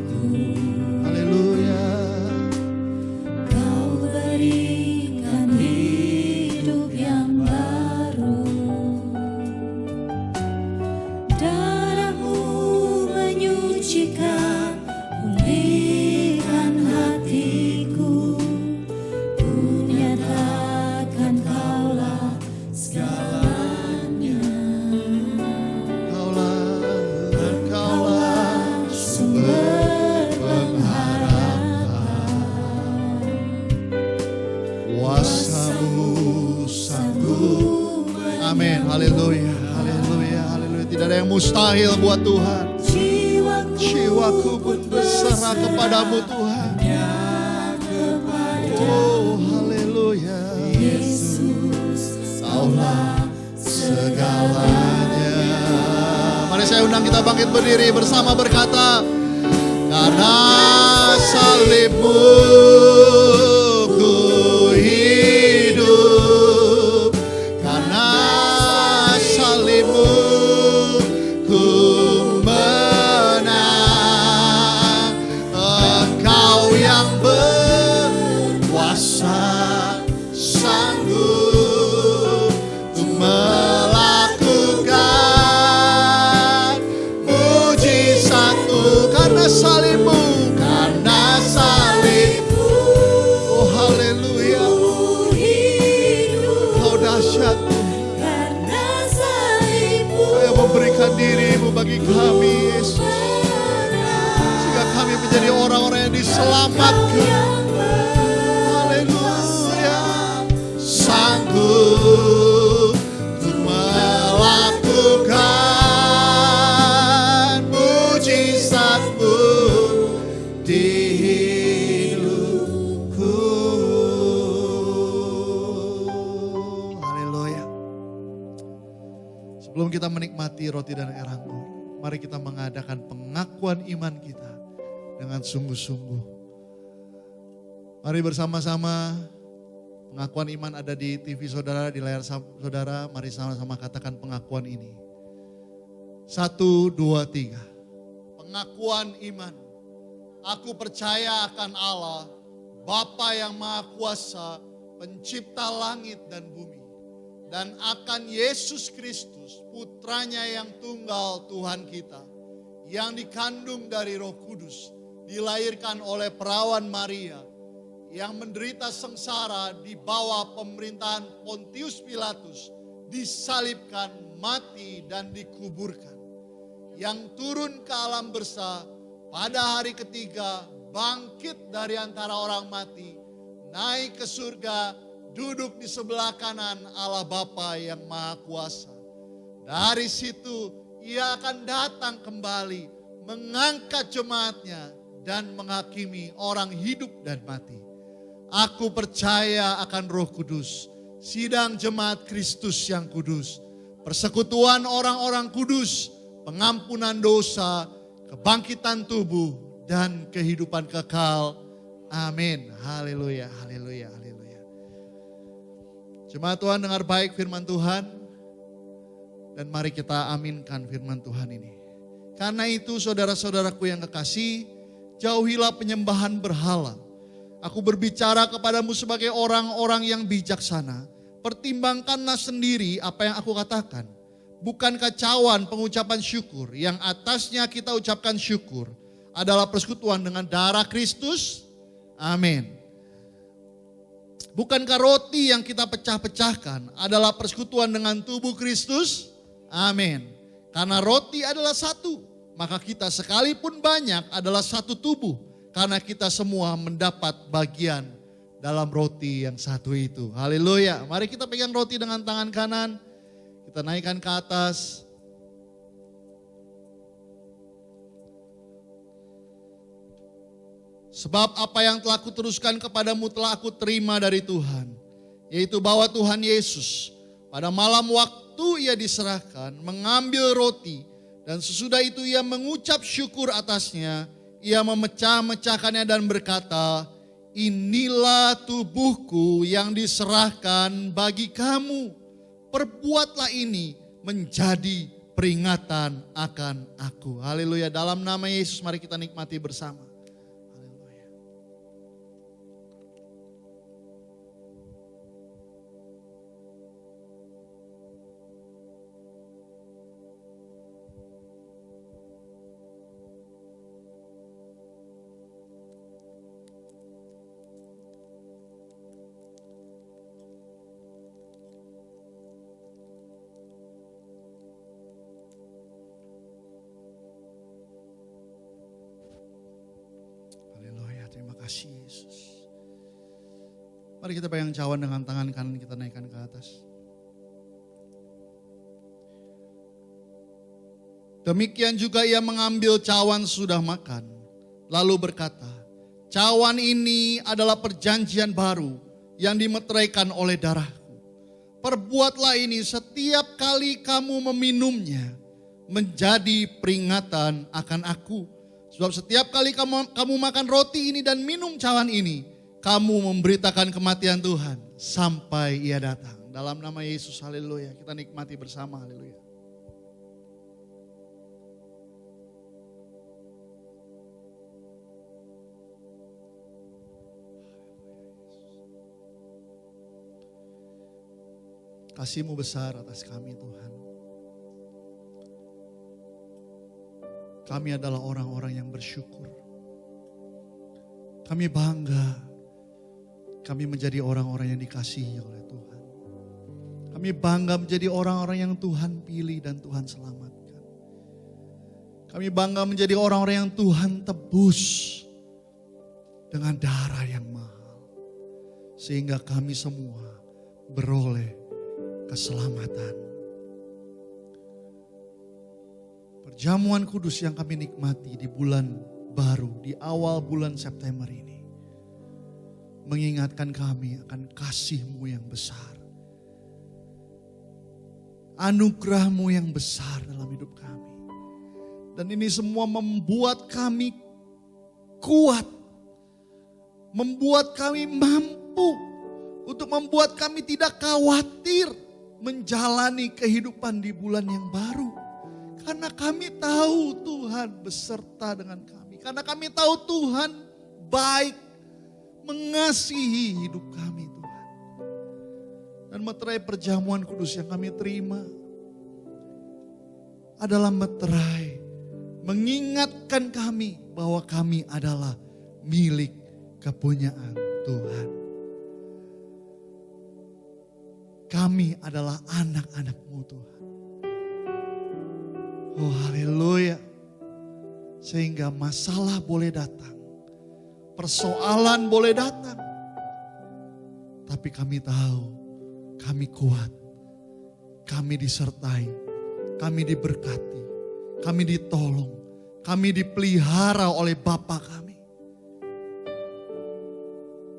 Haleluya. Kau berikan hidup yang baru. Darah-Mu menyucikan, pulihkan hatiku. Ku nyatakan Kaulah segalanya. Amin, haleluya, haleluya, haleluya. Tidak ada yang mustahil buat Tuhan. Jiwaku pun berserah kepadamu Tuhan. Oh, haleluya. Yesus, Kaulah segalanya. Mari saya undang kita bangkit berdiri bersama berkata, karena salib-Mu ku hidup. Karena salib-Mu ku menang. Engkau yang berkuasa sanggup untuk melakukan mujizat-Mu. Karena salib-Mu, karena salib-Mu, oh haleluya, Kau dahsyat. Kau memberikan diri-Mu bagi kami Yesus, sehingga kami menjadi orang-orang yang diselamatkan. Haleluya. Sanggup untuk melakukan mujizat-Mu di hidupku. Haleluya. Sebelum kita menikmati roti dan air anggur, mari kita mengadakan pengakuan iman kita dengan sungguh-sungguh. Mari bersama-sama, pengakuan iman ada di TV saudara, di layar saudara. Mari sama-sama katakan pengakuan ini. 1, 2, 3. Pengakuan iman. Aku percaya akan Allah, Bapa yang Maha Kuasa, pencipta langit dan bumi. dan akan Yesus Kristus, putranya yang tunggal Tuhan kita, yang dikandung dari Roh Kudus, dilahirkan oleh perawan Maria, yang menderita sengsara di bawah pemerintahan Pontius Pilatus, disalibkan, mati dan dikuburkan, yang turun ke alam bersah, pada hari ketiga bangkit dari antara orang mati, naik ke surga, duduk di sebelah kanan Allah Bapa yang Maha Kuasa. Dari situ ia akan datang kembali, mengangkat jemaatnya dan menghakimi orang hidup dan mati. Aku percaya akan Roh Kudus, sidang jemaat Kristus yang kudus, persekutuan orang-orang kudus, pengampunan dosa, kebangkitan tubuh, dan kehidupan kekal. Amin. Haleluya, haleluya, haleluya. Jemaat Tuhan, dengar baik firman Tuhan, dan mari kita aminkan firman Tuhan ini. Karena itu saudara-saudaraku yang kekasih, jauhilah penyembahan berhala. Aku berbicara kepadamu sebagai orang-orang yang bijaksana. Pertimbangkanlah sendiri apa yang aku katakan. Bukankah cawan pengucapan syukur yang atasnya kita ucapkan syukur adalah persekutuan dengan darah Kristus? Amin. Bukankah roti yang kita pecah-pecahkan adalah persekutuan dengan tubuh Kristus? Amin. Karena roti adalah satu, maka kita sekalipun banyak adalah satu tubuh. Karena kita semua mendapat bagian dalam roti yang satu itu. Haleluya. Mari kita pegang roti dengan tangan kanan. Kita naikkan ke atas. Sebab apa yang telah kuteruskan kepadamu telah aku terima dari Tuhan. Yaitu bahwa Tuhan Yesus pada malam waktu ia diserahkan mengambil roti. Dan sesudah itu ia mengucap syukur atasnya. Ia memecah-mecahkannya dan berkata, inilah tubuhku yang diserahkan bagi kamu. Perbuatlah ini menjadi peringatan akan aku. Haleluya. Dalam nama Yesus mari kita nikmati bersama. Haleluya. Terima kasih Yesus. Mari kita pegang cawan dengan tangan kanan kita naikkan ke atas. Demikian juga ia mengambil cawan sudah makan. Lalu berkata, cawan ini adalah perjanjian baru yang dimeteraikan oleh darahku. Perbuatlah ini setiap kali kamu meminumnya menjadi peringatan akan aku. Sebab setiap kali kamu makan roti ini dan minum cawan ini, kamu memberitakan kematian Tuhan sampai ia datang. Dalam nama Yesus, haleluya. Kita nikmati bersama, haleluya. Kasih-Mu besar atas kami Tuhan. Kami adalah orang-orang yang bersyukur. Kami bangga. Kami menjadi orang-orang yang dikasihi oleh Tuhan. Kami bangga menjadi orang-orang yang Tuhan pilih dan Tuhan selamatkan. Kami bangga menjadi orang-orang yang Tuhan tebus dengan darah yang mahal. Sehingga kami semua beroleh keselamatan. Perjamuan kudus yang kami nikmati di bulan baru, di awal bulan September ini, mengingatkan kami akan kasih-Mu yang besar. Anugerah-Mu yang besar dalam hidup kami. Dan ini semua membuat kami kuat. Membuat kami mampu. Untuk membuat kami tidak khawatir menjalani kehidupan di bulan yang baru. Karena kami tahu Tuhan beserta dengan kami. Karena kami tahu Tuhan baik, mengasihi hidup kami Tuhan. Dan meterai perjamuan kudus yang kami terima adalah meterai mengingatkan kami bahwa kami adalah milik kepunyaan Tuhan. Kami adalah anak-anak-Mu Tuhan. Oh haleluya. Sehingga masalah boleh datang. Persoalan boleh datang. Tapi kami tahu kami kuat. Kami disertai. Kami diberkati. Kami ditolong. Kami dipelihara oleh Bapa kami.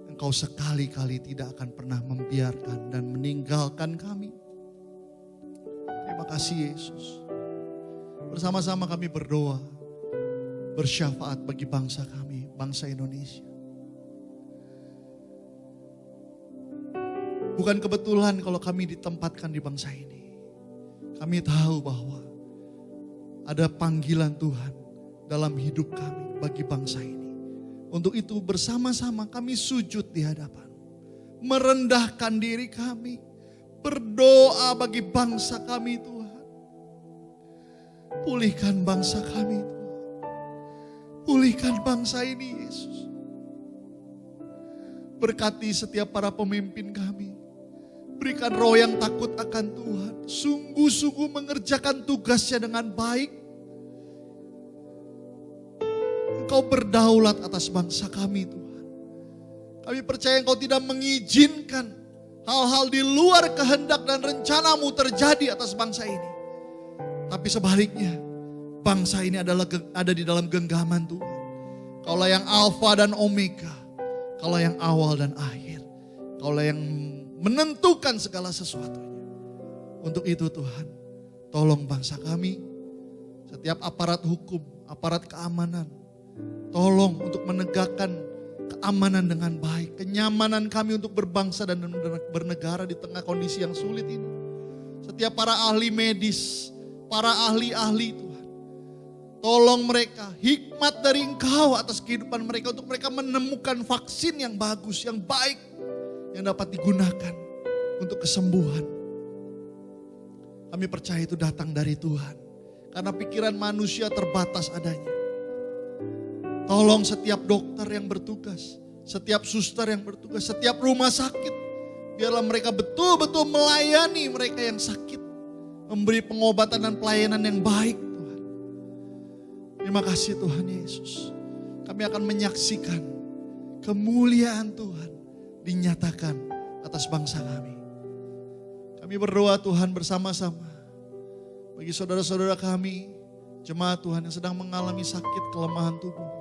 Engkau sekali-kali tidak akan pernah membiarkan dan meninggalkan kami. Terima kasih Yesus. Bersama-sama kami berdoa. Bersyafaat bagi bangsa kami, bangsa Indonesia. Bukan kebetulan kalau kami ditempatkan di bangsa ini. Kami tahu bahwa ada panggilan Tuhan dalam hidup kami bagi bangsa ini. Untuk itu bersama-sama kami sujud di hadapan. Merendahkan diri kami. Berdoa bagi bangsa kami Tuhan. Pulihkan bangsa kami Tuhan. Pulihkan bangsa ini Yesus. Berkati setiap para pemimpin kami. Berikan roh yang takut akan Tuhan. Sungguh-sungguh mengerjakan tugasnya dengan baik. Engkau berdaulat atas bangsa kami Tuhan. Kami percaya Engkau tidak mengizinkan hal-hal di luar kehendak dan rencana-Mu terjadi atas bangsa ini. Tapi sebaliknya, bangsa ini ada di dalam genggaman Tuhan. Kaulah yang Alfa dan Omega. Kaulah yang awal dan akhir. Kaulah yang menentukan segala sesuatunya. Untuk itu Tuhan, tolong bangsa kami. Setiap aparat hukum, aparat keamanan. Tolong untuk menegakkan keamanan dengan baik. Kenyamanan kami untuk berbangsa dan bernegara di tengah kondisi yang sulit ini. Setiap para ahli medis, para ahli-ahli Tuhan. Tolong mereka, hikmat dari Engkau atas kehidupan mereka untuk mereka menemukan vaksin yang bagus, yang baik, yang dapat digunakan untuk kesembuhan. Kami percaya itu datang dari Tuhan, karena pikiran manusia terbatas adanya. Tolong setiap dokter yang bertugas, setiap suster yang bertugas, setiap rumah sakit, biarlah mereka betul-betul melayani mereka yang sakit, memberi pengobatan dan pelayanan yang baik. Terima kasih Tuhan Yesus. Kami akan menyaksikan kemuliaan Tuhan dinyatakan atas bangsa kami. Kami berdoa Tuhan bersama-sama bagi saudara-saudara kami, jemaat Tuhan yang sedang mengalami sakit kelemahan tubuh.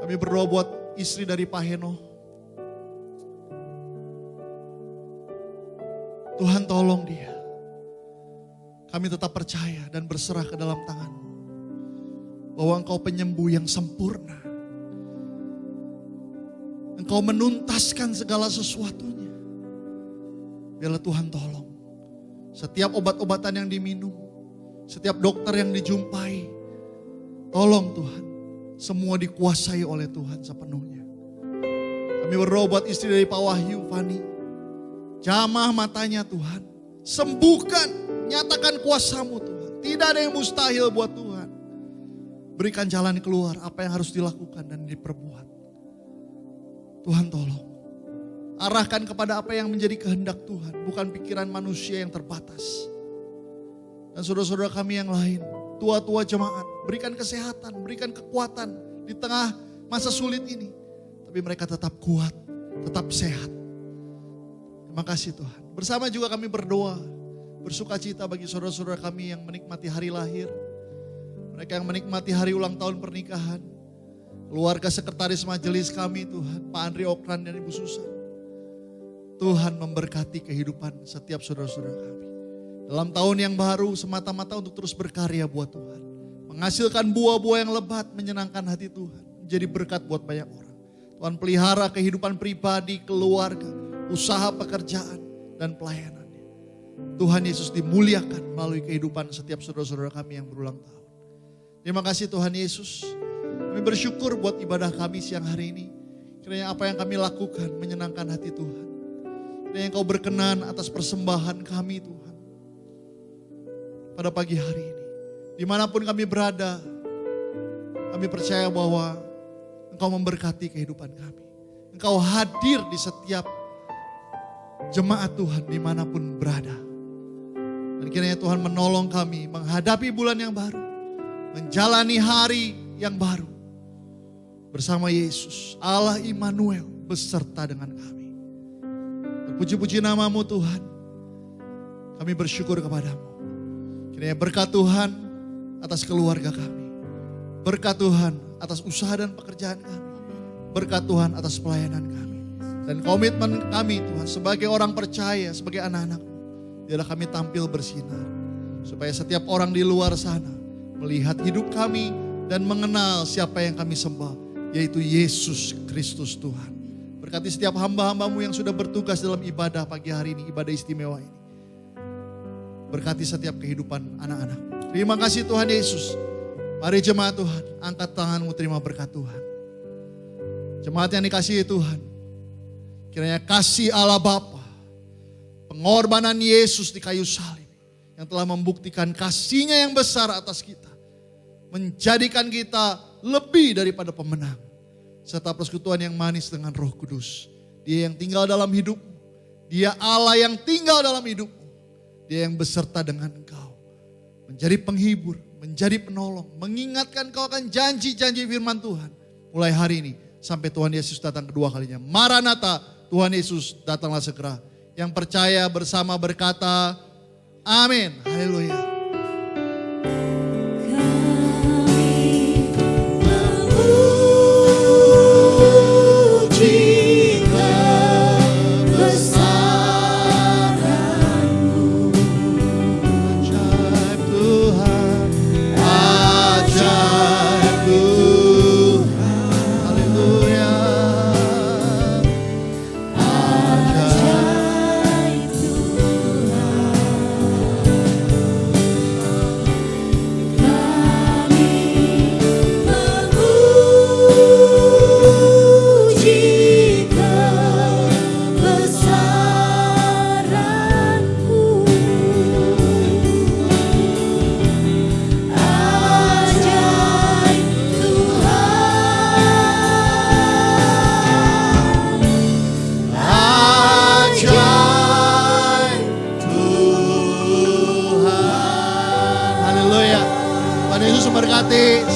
Kami berdoa buat istri dari Pak Heno. Tuhan tolong dia. Kami tetap percaya dan berserah ke dalam tangan-Mu. Bahwa Engkau penyembuh yang sempurna. Engkau menuntaskan segala sesuatunya. Biarlah Tuhan tolong. Setiap obat-obatan yang diminum. Setiap dokter yang dijumpai. Tolong Tuhan. Semua dikuasai oleh Tuhan sepenuhnya. Kami berdoa buat istri dari Pak Wahyu, Fani. Jamah matanya Tuhan. Sembuhkan. Nyatakan kuasa-Mu Tuhan. Tidak ada yang mustahil buat Tuhan. Berikan jalan keluar apa yang harus dilakukan dan diperbuat. Tuhan tolong. Arahkan kepada apa yang menjadi kehendak Tuhan. Bukan pikiran manusia yang terbatas. Dan saudara-saudara kami yang lain. Tua-tua jemaat. Berikan kesehatan, berikan kekuatan. Di tengah masa sulit ini. Tapi mereka tetap kuat, tetap sehat. Terima kasih Tuhan. Bersama juga kami berdoa. Bersukacita bagi saudara-saudara kami yang menikmati hari lahir. Mereka yang menikmati hari ulang tahun pernikahan. Keluarga sekretaris majelis kami Tuhan. Pak Andri Okran dan Ibu Susan. Tuhan memberkati kehidupan setiap saudara-saudara kami. Dalam tahun yang baru semata-mata untuk terus berkarya buat Tuhan. Menghasilkan buah-buah yang lebat menyenangkan hati Tuhan. Menjadi berkat buat banyak orang. Tuhan pelihara kehidupan pribadi, keluarga, usaha pekerjaan dan pelayanan. Tuhan Yesus dimuliakan melalui kehidupan setiap saudara-saudara kami yang berulang tahun. Terima kasih Tuhan Yesus. Kami bersyukur buat ibadah kami siang hari ini. Kiranya apa yang kami lakukan menyenangkan hati Tuhan. Kiranya Engkau berkenan atas persembahan kami Tuhan. Pada pagi hari ini. Dimanapun kami berada, kami percaya bahwa Engkau memberkati kehidupan kami. Engkau hadir di setiap jemaat Tuhan dimanapun berada. Dan kiranya Tuhan menolong kami menghadapi bulan yang baru. Menjalani hari yang baru. Bersama Yesus, Allah Immanuel beserta dengan kami. Terpuji-puji nama-Mu Tuhan. Kami bersyukur kepadamu. Kiranya berkat Tuhan atas keluarga kami. Berkat Tuhan atas usaha dan pekerjaan kami. Berkat Tuhan atas pelayanan kami. Dan komitmen kami Tuhan sebagai orang percaya, sebagai anak-anak. Biarlah kami tampil bersinar. Supaya setiap orang di luar sana melihat hidup kami dan mengenal siapa yang kami sembah. Yaitu Yesus Kristus Tuhan. Berkati setiap hamba-hambamu yang sudah bertugas dalam ibadah pagi hari ini, ibadah istimewa ini. Berkati setiap kehidupan anak-anak. Terima kasih Tuhan Yesus. Mari jemaat Tuhan, angkat tanganmu terima berkat Tuhan. Jemaat yang dikasihi Tuhan, kiranya kasih Allah Bapa, pengorbanan Yesus di kayu salib, yang telah membuktikan kasih-Nya yang besar atas kita, menjadikan kita lebih daripada pemenang, serta persekutuan yang manis dengan Roh Kudus. Dia yang tinggal dalam hidupmu, Dia Allah yang tinggal dalam hidupmu, Dia yang beserta dengan engkau, menjadi penghibur, menjadi penolong, mengingatkan kau akan janji-janji firman Tuhan. Mulai hari ini sampai Tuhan Yesus datang kedua kalinya. Maranatha, Tuhan Yesus datanglah segera. Yang percaya bersama berkata, amin. Haleluya.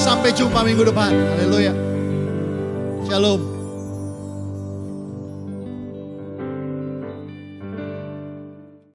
Sampai jumpa minggu depan. Haleluya. Shalom.